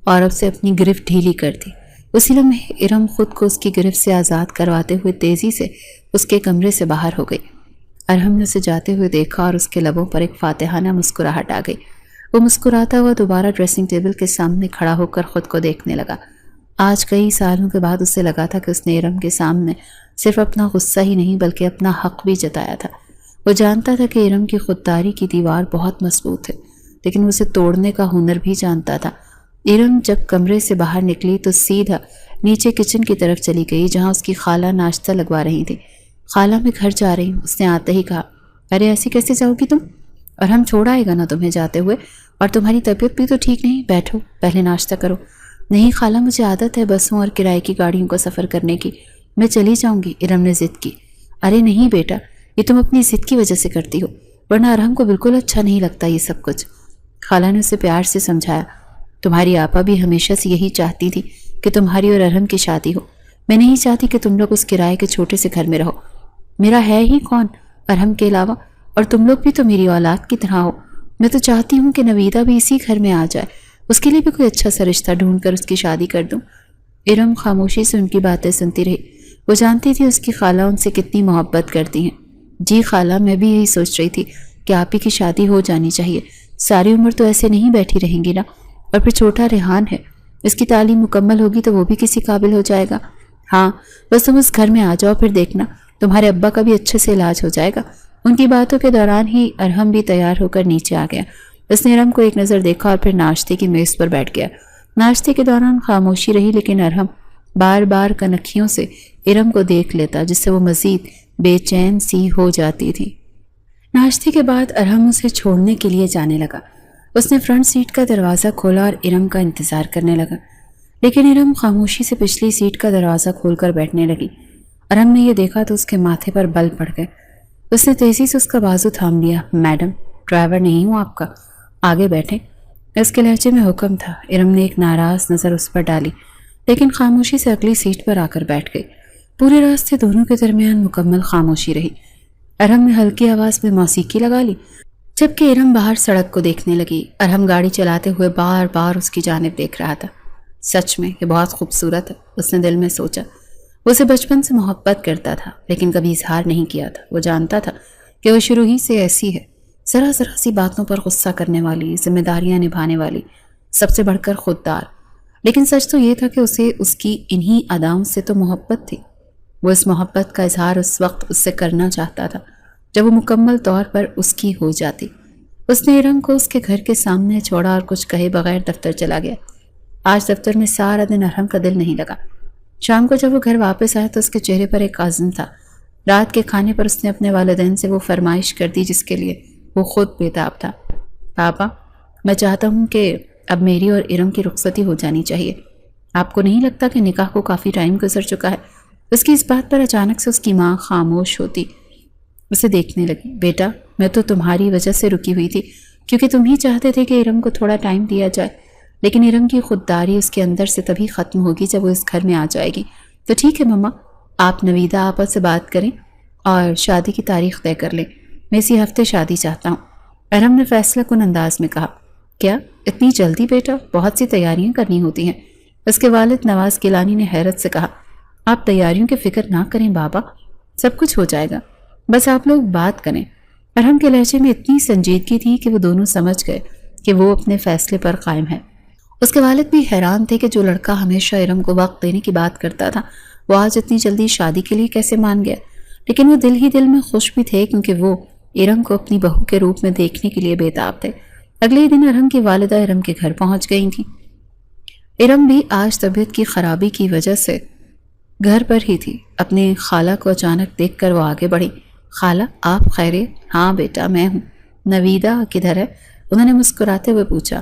اور اب سے اپنی گرفت ڈھیلی کر دی۔ اسی لمحے ارم خود کو اس کی گرفت سے آزاد کرواتے ہوئے تیزی سے اس کے کمرے سے باہر ہو گئی۔ ارم نے اسے جاتے ہوئے دیکھا اور اس کے لبوں پر ایک فاتحانہ مسکراہٹ آ گئی۔ وہ مسکراتا ہوا دوبارہ ڈریسنگ ٹیبل کے سامنے کھڑا ہو کر خود کو دیکھنے لگا۔ آج کئی سالوں کے بعد اسے لگا تھا کہ اس نے ارم کے سامنے صرف اپنا غصہ ہی نہیں بلکہ اپنا حق بھی جتایا تھا۔ وہ جانتا تھا کہ ارم کی خودداری کی دیوار بہت مضبوط ہے، لیکن وہ اسے توڑنے کا ہنر بھی جانتا تھا۔ ارم جب کمرے سے باہر نکلی تو سیدھا نیچے کچن کی طرف چلی گئی، جہاں اس کی خالہ ناشتہ لگوا رہی تھی۔ خالہ، میں گھر جا رہی ہوں، اس نے آتے ہی کہا۔ ارے ایسی کیسے جاؤ گی تم؟ اور ہم چھوڑ آئے گا نا تمہیں جاتے ہوئے، اور تمہاری طبیعت بھی تو ٹھیک نہیں، بیٹھو پہلے ناشتہ کرو۔ نہیں خالہ، مجھے عادت ہے بسوں اور کرائے کی گاڑیوں کا سفر کرنے کی، میں چلی جاؤں گی، ارم نے ضد کی۔ ارے نہیں بیٹا، یہ تم اپنی ضد کی وجہ سے کرتی ہو، ورنہ ارم کو بالکل اچھا نہیں لگتا یہ سب کچھ۔ خالہ نے اسے پیار سے سمجھایا۔ تمہاری آپا بھی ہمیشہ سے یہی چاہتی تھی کہ تمہاری اور ارم کی شادی ہو۔ میں نہیں چاہتی کہ تم لوگ اس کرائے کے چھوٹے سے گھر میں رہو۔ میرا ہے ہی کون ارم کے علاوہ، اور تم لوگ بھی تو میری اولاد کی طرح ہو۔ میں تو چاہتی ہوں کہ نویدہ بھی اسی گھر میں آ جائے، اس کے لیے بھی کوئی اچھا سا رشتہ ڈھونڈ کر اس کی شادی کر دوں۔ ارم خاموشی سے ان کی باتیں سنتی رہی۔ وہ جانتی تھی اس کی خالہ ان سے کتنی محبت کرتی ہیں۔ جی خالہ، میں بھی یہی سوچ رہی تھی کہ آپ ہی کی شادی ہو جانی چاہیے، ساری عمر تو ایسے نہیں بیٹھی رہیں گی نا، اور پھر چھوٹا ریحان ہے، اس کی تعلیم مکمل ہوگی تو وہ بھی کسی قابل ہو جائے گا۔ ہاں بس تم اس گھر میں آ جاؤ، پھر دیکھنا تمہارے ابا کا بھی اچھے سے علاج ہو جائے گا۔ ان کی باتوں کے دوران ہی ارہم بھی تیار ہو کر نیچے آ گیا۔ اس نے ارہم کو ایک نظر دیکھا اور پھر ناشتے کی میز پر بیٹھ گیا۔ ناشتے کے دوران خاموشی رہی، لیکن ارہم بار بار کنکھیوں سے ارہم کو دیکھ لیتا، جس سے وہ مزید بے چین سی ہو جاتی تھی۔ ناشتے کے بعد ارہم اسے چھوڑنے کے لیے جانے لگا۔ اس نے فرنٹ سیٹ کا دروازہ کھولا اور ارہم کا انتظار کرنے لگا۔ لیکن ارم خاموشی سے پچھلی سیٹ کا دروازہ کھول کر بیٹھنے لگی۔ ارم نے یہ دیکھا تو اس کے ماتھے پر بل پڑ گئے۔ اس نے تیزی سے اس کا بازو تھام لیا۔ میڈم، ڈرائیور نہیں ہوں آپ کا، آگے بیٹھیں۔ اس کے لہجے میں حکم تھا۔ ارم نے ایک ناراض نظر اس پر ڈالی، لیکن خاموشی سے اگلی سیٹ پر آ کر بیٹھ گئی۔ پورے راستے دونوں کے درمیان مکمل خاموشی رہی۔ ارم نے ہلکی آواز میں موسیقی لگا لی، جبکہ ارم باہر سڑک کو دیکھنے لگی۔ ارم گاڑی چلاتے ہوئے بار بار اس کی جانب دیکھ رہا تھا۔ سچ میں یہ بہت خوبصورت ہے، اس نے دل میں سوچا۔ وہ اسے بچپن سے محبت کرتا تھا، لیکن کبھی اظہار نہیں کیا تھا۔ وہ جانتا تھا کہ وہ شروع ہی سے ایسی ہے، ذرا ذرا سی باتوں پر غصہ کرنے والی، ذمہ داریاں نبھانے والی، سب سے بڑھ کر خوددار۔ لیکن سچ تو یہ تھا کہ اسے اس کی انہی اداؤں سے تو محبت تھی۔ وہ اس محبت کا اظہار اس وقت اس سے کرنا چاہتا تھا جب وہ مکمل طور پر اس کی ہو جاتی۔ اس نے ارم کو اس کے گھر کے سامنے چھوڑا اور کچھ کہے بغیر دفتر چلا گیا۔ آج دفتر میں سارا دن ارم کا دل نہیں لگا۔ شام کو جب وہ گھر واپس آیا تو اس کے چہرے پر ایک عزم تھا۔ رات کے کھانے پر اس نے اپنے والدین سے وہ فرمائش کر دی جس کے لیے وہ خود بےتاب تھا۔ پاپا، میں چاہتا ہوں کہ اب میری اور ارم کی رخصتی ہو جانی چاہیے۔ آپ کو نہیں لگتا کہ نکاح کو کافی ٹائم گزر چکا ہے؟ اس کی اس بات پر اچانک سے اس کی ماں خاموش ہوتی اسے دیکھنے لگی۔ بیٹا، میں تو تمہاری وجہ سے رکی ہوئی تھی، کیونکہ تم ہی چاہتے تھے کہ ارم کو تھوڑا ٹائم دیا جائے، لیکن ارم کی خودداری اس کے اندر سے تبھی ختم ہوگی جب وہ اس گھر میں آ جائے گی۔ تو ٹھیک ہے مما، آپ نویدہ آپا سے بات کریں اور شادی کی تاریخ طے کر لیں۔ میں اسی ہفتے شادی چاہتا ہوں، ارم نے فیصلہ کن انداز میں کہا۔ کیا اتنی جلدی بیٹا؟ بہت سی تیاریاں کرنی ہوتی ہیں۔ اس کے والد نواز گیلانی نے حیرت سے کہا۔ آپ تیاریوں کی فکر نہ کریں بابا، سب کچھ ہو جائے گا، بس آپ لوگ بات کریں۔ ارم کے لہجے میں اتنی سنجیدگی تھی کہ وہ دونوں سمجھ گئے کہ وہ اپنے فیصلے پر قائم ہے۔ اس کے والد بھی حیران تھے کہ جو لڑکا ہمیشہ ارم کو وقت دینے کی بات کرتا تھا وہ آج اتنی جلدی شادی کے لیے کیسے مان گیا، لیکن وہ دل ہی دل میں خوش بھی تھے کیونکہ وہ ارم کو اپنی بہو کے روپ میں دیکھنے کے لیے بےتاب تھے۔ اگلے دن ارم کی والدہ ارم کے گھر پہنچ گئی تھیں۔ ارم بھی آج طبیعت کی خرابی کی وجہ سے گھر پر ہی تھی۔ اپنے خالہ کو اچانک دیکھ کر وہ آگے بڑھی۔ خالہ، آپ خیریت؟ ہاں بیٹا، میں ہوں۔ نویدہ کدھر ہے؟ انہوں نے مسکراتے ہوئے پوچھا۔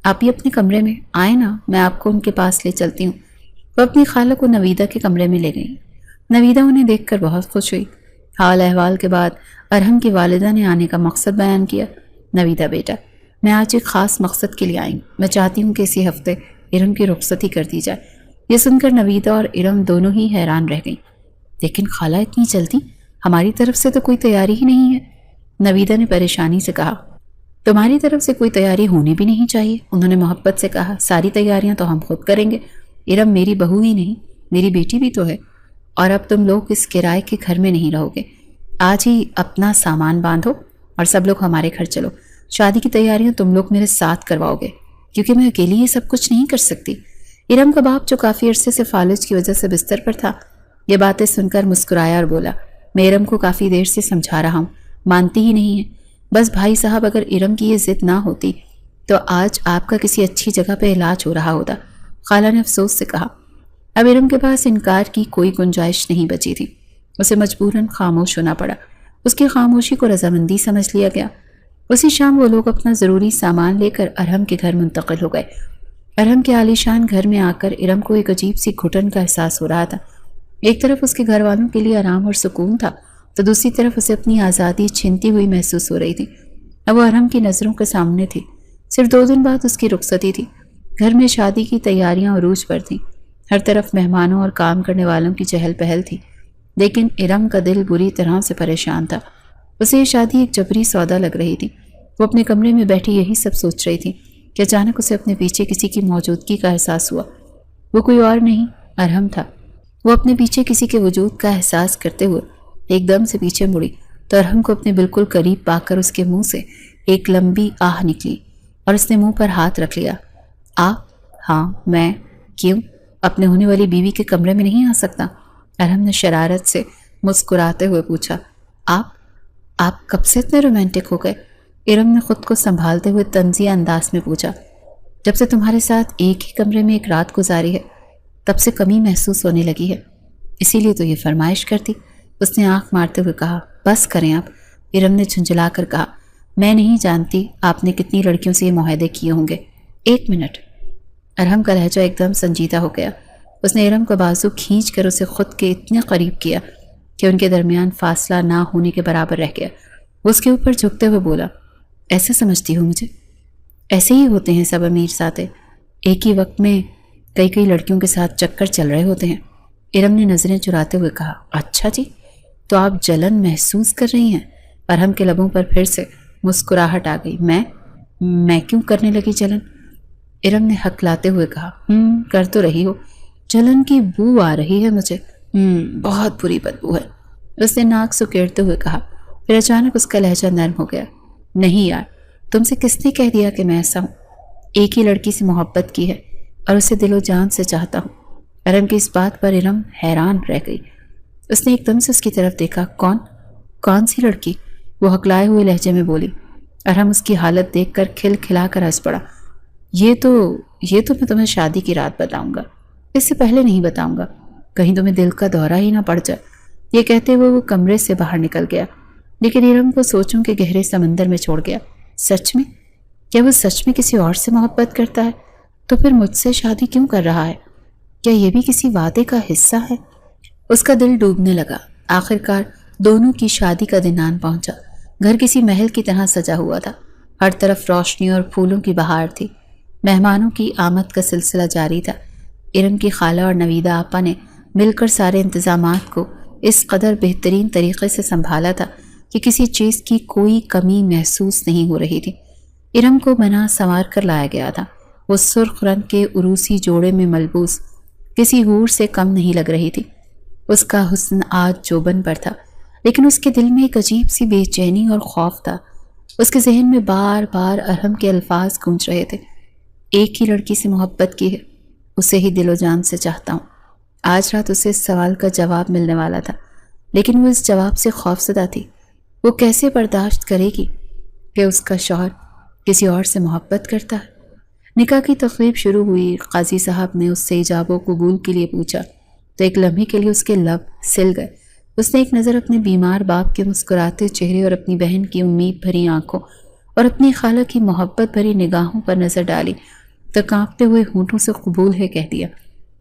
آپ ہی اپنے کمرے میں آئے نا، میں آپ کو ان کے پاس لے چلتی ہوں۔ وہ اپنی خالہ کو نویدہ کے کمرے میں لے گئیں۔ نویدہ انہیں دیکھ کر بہت خوش ہوئی۔ حال احوال کے بعد ارہم کی والدہ نے آنے کا مقصد بیان کیا۔ نویدہ بیٹا، میں آج ایک خاص مقصد کے لیے آئی ہوں۔ میں چاہتی ہوں کہ اسی ہفتے ارم کی رخصتی کر دی جائے۔ یہ سن کر نویدہ اور ارم دونوں ہی حیران رہ گئیں۔ لیکن خالہ اتنی جلدی؟ ہماری طرف سے تو کوئی تیاری ہی نہیں ہے۔ نویدہ نے پریشانی سے کہا۔ تمہاری طرف سے کوئی تیاری ہونی بھی نہیں چاہیے، انہوں نے محبت سے کہا۔ ساری تیاریاں تو ہم خود کریں گے۔ ارم میری بہو ہی نہیں، میری بیٹی بھی تو ہے، اور اب تم لوگ اس کرائے کے گھر میں نہیں رہو گے۔ آج ہی اپنا سامان باندھو اور سب لوگ ہمارے گھر چلو۔ شادی کی تیاریاں تم لوگ میرے ساتھ کرواؤ گے، کیونکہ میں اکیلی یہ سب کچھ نہیں کر سکتی۔ ارم کا باپ جو کافی عرصے سے فالج کی وجہ سے بستر پر تھا، یہ باتیں سن کر مسکرایا اور بولا۔ میں ارم کو کافی دیر سے سمجھا رہا ہوں، مانتی ہی نہیں ہے۔ بس بھائی صاحب، اگر ارم کی یہ ضد نہ ہوتی تو آج آپ کا کسی اچھی جگہ پہ علاج ہو رہا ہوتا، خالہ نے افسوس سے کہا۔ اب ارم کے پاس انکار کی کوئی گنجائش نہیں بچی تھی، اسے مجبوراً خاموش ہونا پڑا۔ اس کی خاموشی کو رضامندی سمجھ لیا گیا۔ اسی شام وہ لوگ اپنا ضروری سامان لے کر ارہم کے گھر منتقل ہو گئے۔ ارہم کے عالیشان گھر میں آ کر ارم کو ایک عجیب سی گھٹن کا احساس ہو رہا تھا۔ ایک طرف اس کے گھر والوں کے لیے آرام اور سکون تھا تو دوسری طرف اسے اپنی آزادی چھنتی ہوئی محسوس ہو رہی تھی۔ اب وہ ارہم کی نظروں کے سامنے تھی۔ صرف 2 دن بعد اس کی رخصتی تھی۔ گھر میں شادی کی تیاریاں عروج پر تھیں۔ ہر طرف مہمانوں اور کام کرنے والوں کی چہل پہل تھی، لیکن ارم کا دل بری طرح سے پریشان تھا۔ اسے یہ شادی ایک جبری سودا لگ رہی تھی۔ وہ اپنے کمرے میں بیٹھی یہی سب سوچ رہی تھی کہ اچانک اسے اپنے پیچھے کسی کی موجودگی کا احساس ہوا۔ وہ کوئی اور نہیں، ارہم تھا۔ وہ اپنے پیچھے کسی کے وجود کا احساس کرتے ہوئے ایک دم سے پیچھے مڑی تو ارہم کو اپنے بالکل قریب پا کر اس کے منہ سے ایک لمبی آہ نکلی اور اس نے منہ پر ہاتھ رکھ لیا۔ آپ؟ ہاں میں۔ کیوں؟ اپنے ہونے والی بیوی کے کمرے میں نہیں آ سکتا؟ ارہم نے شرارت سے مسکراتے ہوئے پوچھا۔ آپ کب سے اتنے رومانٹک ہو گئے؟ ارم نے خود کو سنبھالتے ہوئے طنزیہ انداز میں پوچھا۔ جب سے تمہارے ساتھ ایک ہی کمرے میں ایک رات گزاری ہے تب سے کمی محسوس ہونے لگی ہے، اسی لیے تو یہ فرمائش کرتی، اس نے آنکھ مارتے ہوئے کہا۔ بس کریں آپ، ارم نے جھنجھلا کر کہا۔ میں نہیں جانتی آپ نے کتنی لڑکیوں سے یہ معاہدے کیے ہوں گے۔ 1 منٹ۔ ارحم کا لہجہ ایک دم سنجیدہ ہو گیا۔ اس نے ارم کا بازو کھینچ کر اسے خود کے اتنے قریب کیا کہ ان کے درمیان فاصلہ نہ ہونے کے برابر رہ گیا۔ وہ اس کے اوپر جھکتے ہوئے بولا، ایسے سمجھتی ہوں مجھے؟ ایسے ہی ہوتے ہیں سب امیر زادے، ایک ہی وقت میں کئی لڑکیوں کے ساتھ چکر چل رہے ہوتے ہیں۔ ارم نے نظریں چراتے ہوئے کہا، اچھا جی، تو آپ جلن محسوس کر رہی ہیں؟ ارحم کے لبوں پر پھر سے مسکراہٹ آ گئی۔ میں کیوں کرنے لگی جلن؟ ارم نے ہکلاتے ہوئے کہا، کر تو رہی ہو، جلن کی بو آ رہی ہے مجھے، بہت بری بدبو ہے۔ اس نے ناک سکیڑتے ہوئے کہا، پھر اچانک اس کا لہجہ نرم ہو گیا، نہیں یار، تم سے کس نے کہہ دیا کہ میں ایسا ہوں؟ ایک ہی لڑکی سے محبت کی ہے اور اسے دل و جان سے چاہتا ہوں۔ ارم کی اس بات پر ارم حیران رہ گئی۔ اس نے ایک دم سے اس کی طرف دیکھا، کون سی لڑکی؟ وہ ہکلائے ہوئے لہجے میں بولی۔ ارم اس کی حالت دیکھ کر کھل کھلا کر ہنس پڑا۔ یہ تو میں تمہیں شادی کی رات بتاؤں گا، اس سے پہلے نہیں بتاؤں گا، کہیں تمہیں دل کا دورہ ہی نہ پڑ جائے۔ یہ کہتے ہوئے وہ کمرے سے باہر نکل گیا، لیکن ارم کو سوچوں کے گہرے سمندر میں چھوڑ گیا۔ سچ میں؟ کیا وہ سچ میں کسی اور سے محبت کرتا ہے؟ تو پھر مجھ سے شادی کیوں کر رہا ہے؟ کیا یہ بھی کسی وعدے کا حصہ ہے؟ اس کا دل ڈوبنے لگا۔ آخرکار دونوں کی شادی کا دن آن پہنچا۔ گھر کسی محل کی طرح سجا ہوا تھا، ہر طرف روشنی اور پھولوں کی بہار تھی۔ مہمانوں کی آمد کا سلسلہ جاری تھا۔ ارم کی خالہ اور نویدہ آپا نے مل کر سارے انتظامات کو اس قدر بہترین طریقے سے سنبھالا تھا کہ کسی چیز کی کوئی کمی محسوس نہیں ہو رہی تھی۔ ارم کو بنا سنوار کر لایا گیا تھا۔ وہ سرخ رنگ کے عروسی جوڑے میں ملبوس کسی حور سے کم نہیں لگ رہی تھی۔ اس کا حسن آج جوبن پر تھا، لیکن اس کے دل میں ایک عجیب سی بے چینی اور خوف تھا۔ اس کے ذہن میں بار بار ارحم کے الفاظ گونج رہے تھے، ایک ہی لڑکی سے محبت کی ہے، اسے ہی دل و جان سے چاہتا ہوں۔ آج رات اسے اس سوال کا جواب ملنے والا تھا، لیکن وہ اس جواب سے خوفزدہ تھی۔ وہ کیسے برداشت کرے گی کہ اس کا شوہر کسی اور سے محبت کرتا ہے؟ نکاح کی تقریب شروع ہوئی۔ قاضی صاحب نے اس سے ایجاب و قبول کے لیے پوچھا تو ایک لمحے کے لیے اس کے لب سل گئے۔ اس نے ایک نظر اپنے بیمار باپ کے مسکراتے چہرے اور اپنی بہن کی امید بھری آنکھوں اور اپنی خالہ کی محبت بھری نگاہوں پر نظر ڈالی تو کانپتے ہوئے ہونٹوں سے قبول ہے کہہ دیا۔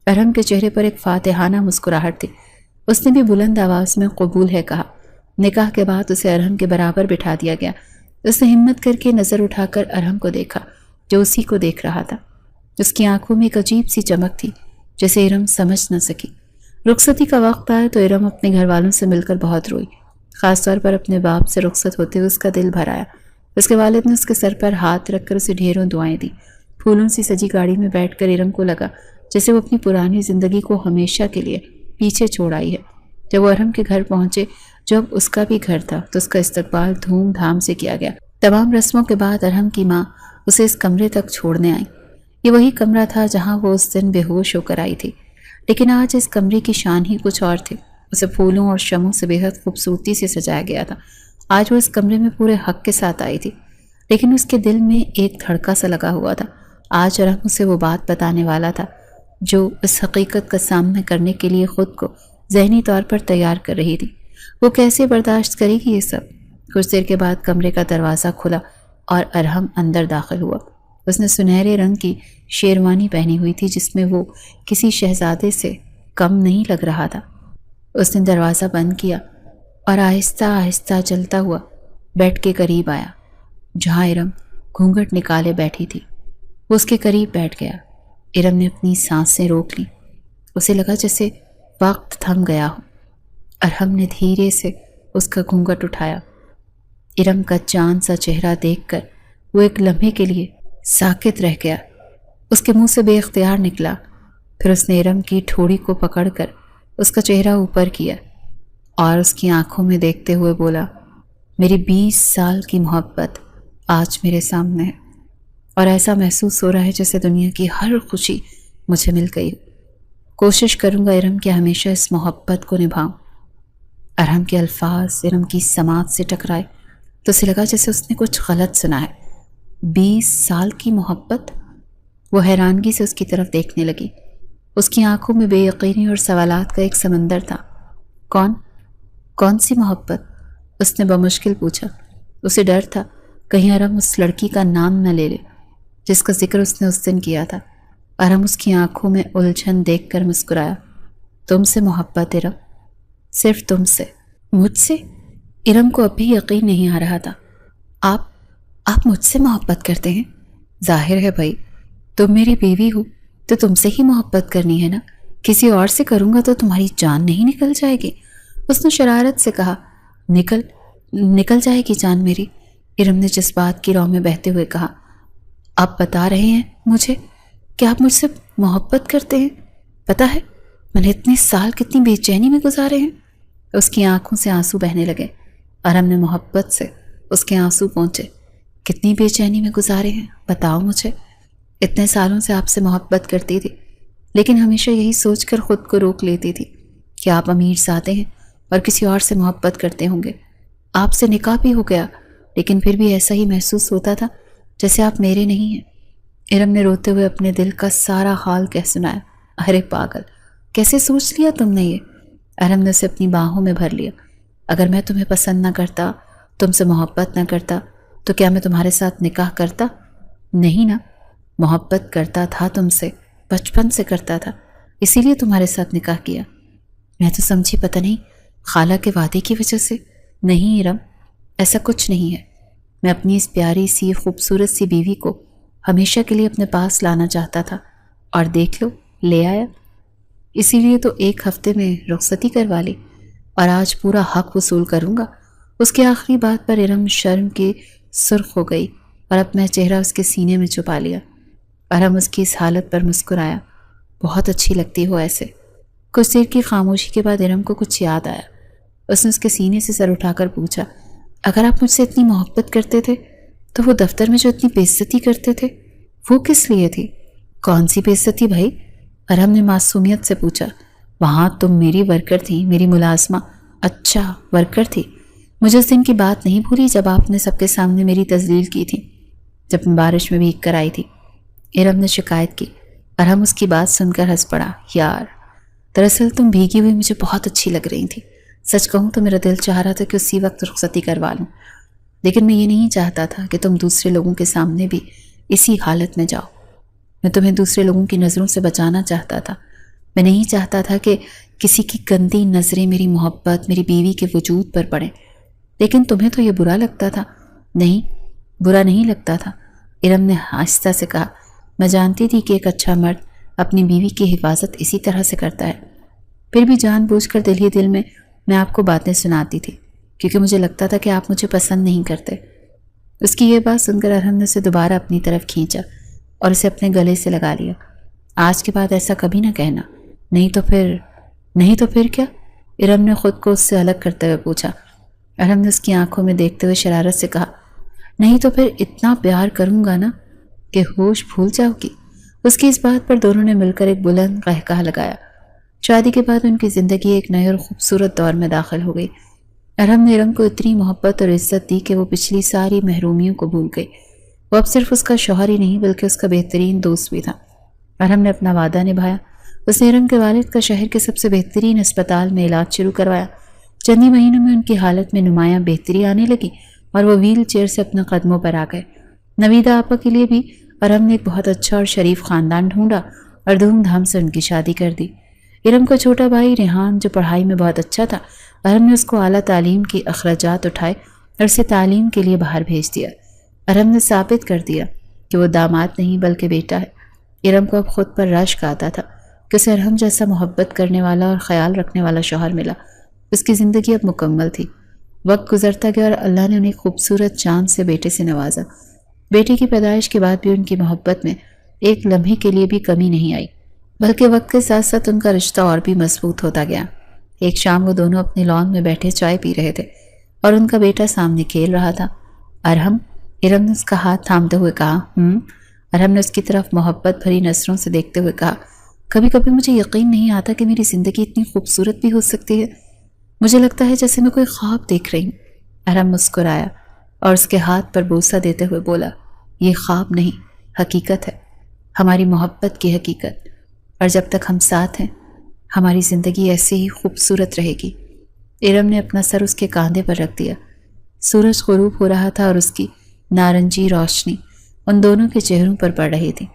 ارحم کے چہرے پر ایک فاتحانہ مسکراہٹ تھی۔ اس نے بھی بلند آواز میں قبول ہے کہا۔ نکاح کے بعد اسے ارحم کے برابر بٹھا دیا گیا۔ اس نے ہمت کر کے نظر اٹھا کر ارحم کو دیکھا جو اسی کو دیکھ رہا تھا۔ اس کی آنکھوں میں ایک عجیب سی چمک تھی جسے ارم سمجھ نہ سکی۔ رخصتی کا وقت آیا تو ارم اپنے گھر والوں سے مل کر بہت روئی، خاص طور پر اپنے باپ سے رخصت ہوتے ہوئے اس کا دل بھر آیا۔ اس کے والد نے اس کے سر پر ہاتھ رکھ کر اسے ڈھیروں دعائیں دی۔ پھولوں سی سجی گاڑی میں بیٹھ کر ارم کو لگا جیسے وہ اپنی پرانی زندگی کو ہمیشہ کے لیے پیچھے چھوڑ آئی ہے۔ جب وہ ارم کے گھر پہنچے، جو اب اس کا بھی گھر تھا، تو اس کا استقبال دھوم دھام سے کیا گیا۔ تمام رسموں کے بعد ارحم کی ماں اسے اس کمرے تک چھوڑنے آئی۔ یہ وہی کمرہ تھا جہاں وہ اس دن بے ہوش ہو کر آئی تھی، لیکن آج اس کمرے کی شان ہی کچھ اور تھی۔ اسے پھولوں اور شمعوں سے بے حد خوبصورتی سے سجایا گیا تھا۔ آج وہ اس کمرے میں پورے حق کے ساتھ آئی تھی، لیکن اس کے دل میں ایک دھڑکا سا لگا ہوا تھا۔ آج ارحم اسے وہ بات بتانے والا تھا جو اس حقیقت کا سامنا کرنے کے لیے خود کو ذہنی طور پر تیار کر رہی تھی۔ وہ کیسے برداشت کرے گی یہ سب؟ کچھ دیر کے بعد کمرے کا دروازہ کھلا اور ارحم اندر داخل ہوا۔ اس نے سنہرے رنگ کی شیروانی پہنی ہوئی تھی جس میں وہ کسی شہزادے سے کم نہیں لگ رہا تھا۔ اس نے دروازہ بند کیا اور آہستہ آہستہ چلتا ہوا بیڈ کے قریب آیا جہاں ارم گھونگھٹ نکالے بیٹھی تھی۔ وہ اس کے قریب بیٹھ گیا۔ ارم نے اپنی سانسیں روک لی۔ اسے لگا جیسے وقت تھم گیا ہو۔ ارحم نے دھیرے سے اس کا گھونگھٹ اٹھایا۔ ارم کا چاند سا چہرہ دیکھ کر وہ ایک لمحے کے لیے ساکت رہ گیا۔ اس کے منہ سے بے اختیار نکلا۔ پھر اس نے ارم کی ٹھوڑی کو پکڑ کر اس کا چہرہ اوپر کیا اور اس کی آنکھوں میں دیکھتے ہوئے بولا، میری 20 سال کی محبت آج میرے سامنے ہے اور ایسا محسوس ہو رہا ہے جیسے دنیا کی ہر خوشی مجھے مل گئی۔ کوشش کروں گا ارم کہ ہمیشہ اس محبت کو نبھاؤں۔ ارحم کے الفاظ ارم کی سماعت سے ٹکرائے تو اسے لگا جیسے اس نے کچھ غلط سنا ہے۔ 20 سال کی محبت؟ وہ حیرانگی سے اس کی طرف دیکھنے لگی۔ اس کی آنکھوں میں بے یقینی اور سوالات کا ایک سمندر تھا۔ کون سی محبت؟ اس نے بمشکل پوچھا۔ اسے ڈر تھا کہیں ارم اس لڑکی کا نام نہ لے لے جس کا ذکر اس نے اس دن کیا تھا۔ ارم اس کی آنکھوں میں الجھن دیکھ کر مسکرایا۔ تم سے محبت ارم، صرف تم سے۔ مجھ سے؟ ارم کو اب بھی یقین نہیں آ رہا تھا۔ آپ مجھ سے محبت کرتے ہیں؟ ظاہر ہے بھائی، تم میری بیوی ہو تو تم سے ہی محبت کرنی ہے نا، کسی اور سے کروں گا تو تمہاری جان نہیں نکل جائے گی؟ اس نے شرارت سے کہا۔ نکل جائے گی جان میری؟ ارم نے جذبات کی رو میں بہتے ہوئے کہا۔ آپ بتا رہے ہیں مجھے کہ آپ مجھ سے محبت کرتے ہیں؟ پتہ ہے میں نے اتنے سال کتنی بے چینی میں گزارے ہیں۔ اس کی آنکھوں سے آنسو بہنے لگے۔ ارم نے محبت سے اس کے آنسو پہنچے۔ کتنی بے چینی میں گزارے ہیں بتاؤ مجھے؟ اتنے سالوں سے آپ سے محبت کرتی تھی، لیکن ہمیشہ یہی سوچ کر خود کو روک لیتی تھی کہ آپ امیر ذاتے ہیں اور کسی اور سے محبت کرتے ہوں گے۔ آپ سے نکاح بھی ہو گیا، لیکن پھر بھی ایسا ہی محسوس ہوتا تھا جیسے آپ میرے نہیں ہیں۔ ارم نے روتے ہوئے اپنے دل کا سارا حال کہہ سنایا۔ ارے پاگل، کیسے سوچ لیا تم نے یہ؟ ارم نے اسے اپنی باہوں میں بھر لیا۔ اگر میں تمہیں پسند نہ کرتا، تم سے محبت نہ کرتا، تو کیا میں تمہارے ساتھ نکاح کرتا؟ نہیں نا، محبت کرتا تھا تم سے، بچپن سے کرتا تھا، اسی لیے تمہارے ساتھ نکاح کیا۔ میں تو سمجھی پتہ نہیں خالہ کے وعدے کی وجہ سے۔ نہیں ارم، ایسا کچھ نہیں ہے۔ میں اپنی اس پیاری سی خوبصورت سی بیوی کو ہمیشہ کے لیے اپنے پاس لانا چاہتا تھا، اور دیکھ لو لے آیا۔ اسی لیے تو 1 ہفتے میں رخصتی کروا لی، اور آج پورا حق وصول کروں گا۔ اس کی آخری بات پر ارم شرم کی سرخ ہو گئی اور اپنا چہرہ اس کے سینے میں چھپا لیا۔ ارم اس کی اس حالت پر مسکرایا۔ بہت اچھی لگتی ہو ایسے۔ کچھ دیر کی خاموشی کے بعد ارم کو کچھ یاد آیا۔ اس نے اس کے سینے سے سر اٹھا کر پوچھا، اگر آپ مجھ سے اتنی محبت کرتے تھے تو وہ دفتر میں جو اتنی بے عزتی کرتے تھے وہ کس لیے تھی؟ کون سی بے عزتی بھائی؟ ارم نے معصومیت سے پوچھا۔ وہاں تم میری ورکر تھی، میری ملازمہ۔ اچھا ورکر تھی؟ مجھے اس دن کی بات نہیں بھولی جب آپ نے سب کے سامنے میری تذلیل کی تھی، جب میں بارش میں بھیگ کر آئی تھی۔ ارم نے شکایت کی۔ ارم اس کی بات سن کر ہنس پڑا۔ یار، دراصل تم بھیگی ہوئی مجھے بہت اچھی لگ رہی تھی۔ سچ کہوں تو میرا دل چاہ رہا تھا کہ اسی وقت رخصتی کروا لوں، لیکن میں یہ نہیں چاہتا تھا کہ تم دوسرے لوگوں کے سامنے بھی اسی حالت میں جاؤ۔ میں تمہیں دوسرے لوگوں کی نظروں سے بچانا چاہتا تھا۔ میں نہیں چاہتا تھا کہ کسی کی گندی نظریں میری محبت، میری بیوی کے وجود پر پڑیں۔ لیکن تمہیں تو یہ برا لگتا تھا۔ نہیں، برا نہیں لگتا تھا، ارم نے آہستہ سے کہا۔ میں جانتی تھی کہ ایک اچھا مرد اپنی بیوی کی حفاظت اسی طرح سے کرتا ہے، پھر بھی جان بوجھ کر دل ہی دل میں آپ کو باتیں سناتی تھی، کیونکہ مجھے لگتا تھا کہ آپ مجھے پسند نہیں کرتے۔ اس کی یہ بات سن کر ارم نے اسے دوبارہ اپنی طرف کھینچا اور اسے اپنے گلے سے لگا لیا۔ آج کے بعد ایسا کبھی نہ کہنا، نہیں تو پھر کیا؟ ارم نے خود کو اس سے الگ کرتے ہوئے پوچھا۔ ارم نے اس کی آنکھوں میں دیکھتے ہوئے شرارت سے کہا، نہیں تو پھر اتنا پیار کروں گا نا کہ ہوش بھول جاؤ گی۔ اس کی اس بات پر دونوں نے مل کر ایک بلند قہقہہ لگایا۔ شادی کے بعد ان کی زندگی ایک نئے اور خوبصورت دور میں داخل ہو گئی۔ ارم نے ارم کو اتنی محبت اور عزت دی کہ وہ پچھلی ساری محرومیوں کو بھول گئی۔ وہ اب صرف اس کا شوہر ہی نہیں بلکہ اس کا بہترین دوست بھی تھا۔ ارم نے اپنا وعدہ نبھایا۔ اس نے ارم کے والد کا شہر کے سب سے بہترین اسپتال میں علاج شروع کروایا۔ چند ہی مہینوں میں ان کی حالت میں نمایاں بہتری آنے لگی اور وہ ویل چیئر سے اپنے قدموں پر آ گئے۔ نویدہ آپا کے لیے بھی ارم نے ایک بہت اچھا اور شریف خاندان ڈھونڈا اور دھوم دھام سے ان کی شادی کر دی۔ ارم کا چھوٹا بھائی ریحان جو پڑھائی میں بہت اچھا تھا، ارم نے اس کو اعلیٰ تعلیم کی اخراجات اٹھائے اور اسے تعلیم کے لیے باہر بھیج دیا۔ ارم نے ثابت کر دیا کہ وہ داماد نہیں بلکہ بیٹا ہے۔ ارم کو اب خود پر رشک آتا تھا کہ اسے ارم جیسا محبت کرنے والا اور خیال رکھنے والا شوہر ملا۔ اس کی زندگی اب مکمل تھی۔ وقت گزرتا گیا اور اللہ نے انہیں خوبصورت چاند سے بیٹے سے نوازا۔ بیٹے کی پیدائش کے بعد بھی ان کی محبت میں ایک لمحے کے لیے بھی کمی نہیں آئی، بلکہ وقت کے ساتھ ساتھ ان کا رشتہ اور بھی مضبوط ہوتا گیا۔ ایک شام وہ دونوں اپنی لان میں بیٹھے چائے پی رہے تھے اور ان کا بیٹا سامنے کھیل رہا تھا۔ ارم نے اس کا ہاتھ تھامتے ہوئے کہا۔ ارم نے اس کی طرف محبت بھری نظروں سے دیکھتے ہوئے کہا، کبھی کبھی مجھے یقین نہیں آتا کہ میری زندگی اتنی خوبصورت بھی ہو سکتی ہے۔ مجھے لگتا ہے جیسے میں کوئی خواب دیکھ رہی ہوں۔ ارم مسکرایا اور اس کے ہاتھ پر بوسہ دیتے ہوئے بولا، یہ خواب نہیں، حقیقت ہے، ہماری محبت کی حقیقت، اور جب تک ہم ساتھ ہیں ہماری زندگی ایسے ہی خوبصورت رہے گی۔ ارم نے اپنا سر اس کے کاندھے پر رکھ دیا۔ سورج غروب ہو رہا تھا اور اس کی نارنجی روشنی ان دونوں کے چہروں پر پڑ رہی تھی۔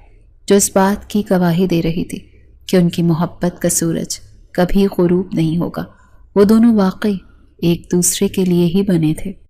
جو اس بات کی گواہی دے رہی تھی کہ ان کی محبت کا سورج کبھی غروب نہیں ہوگا۔ وہ دونوں واقعی ایک دوسرے کے لیے ہی بنے تھے۔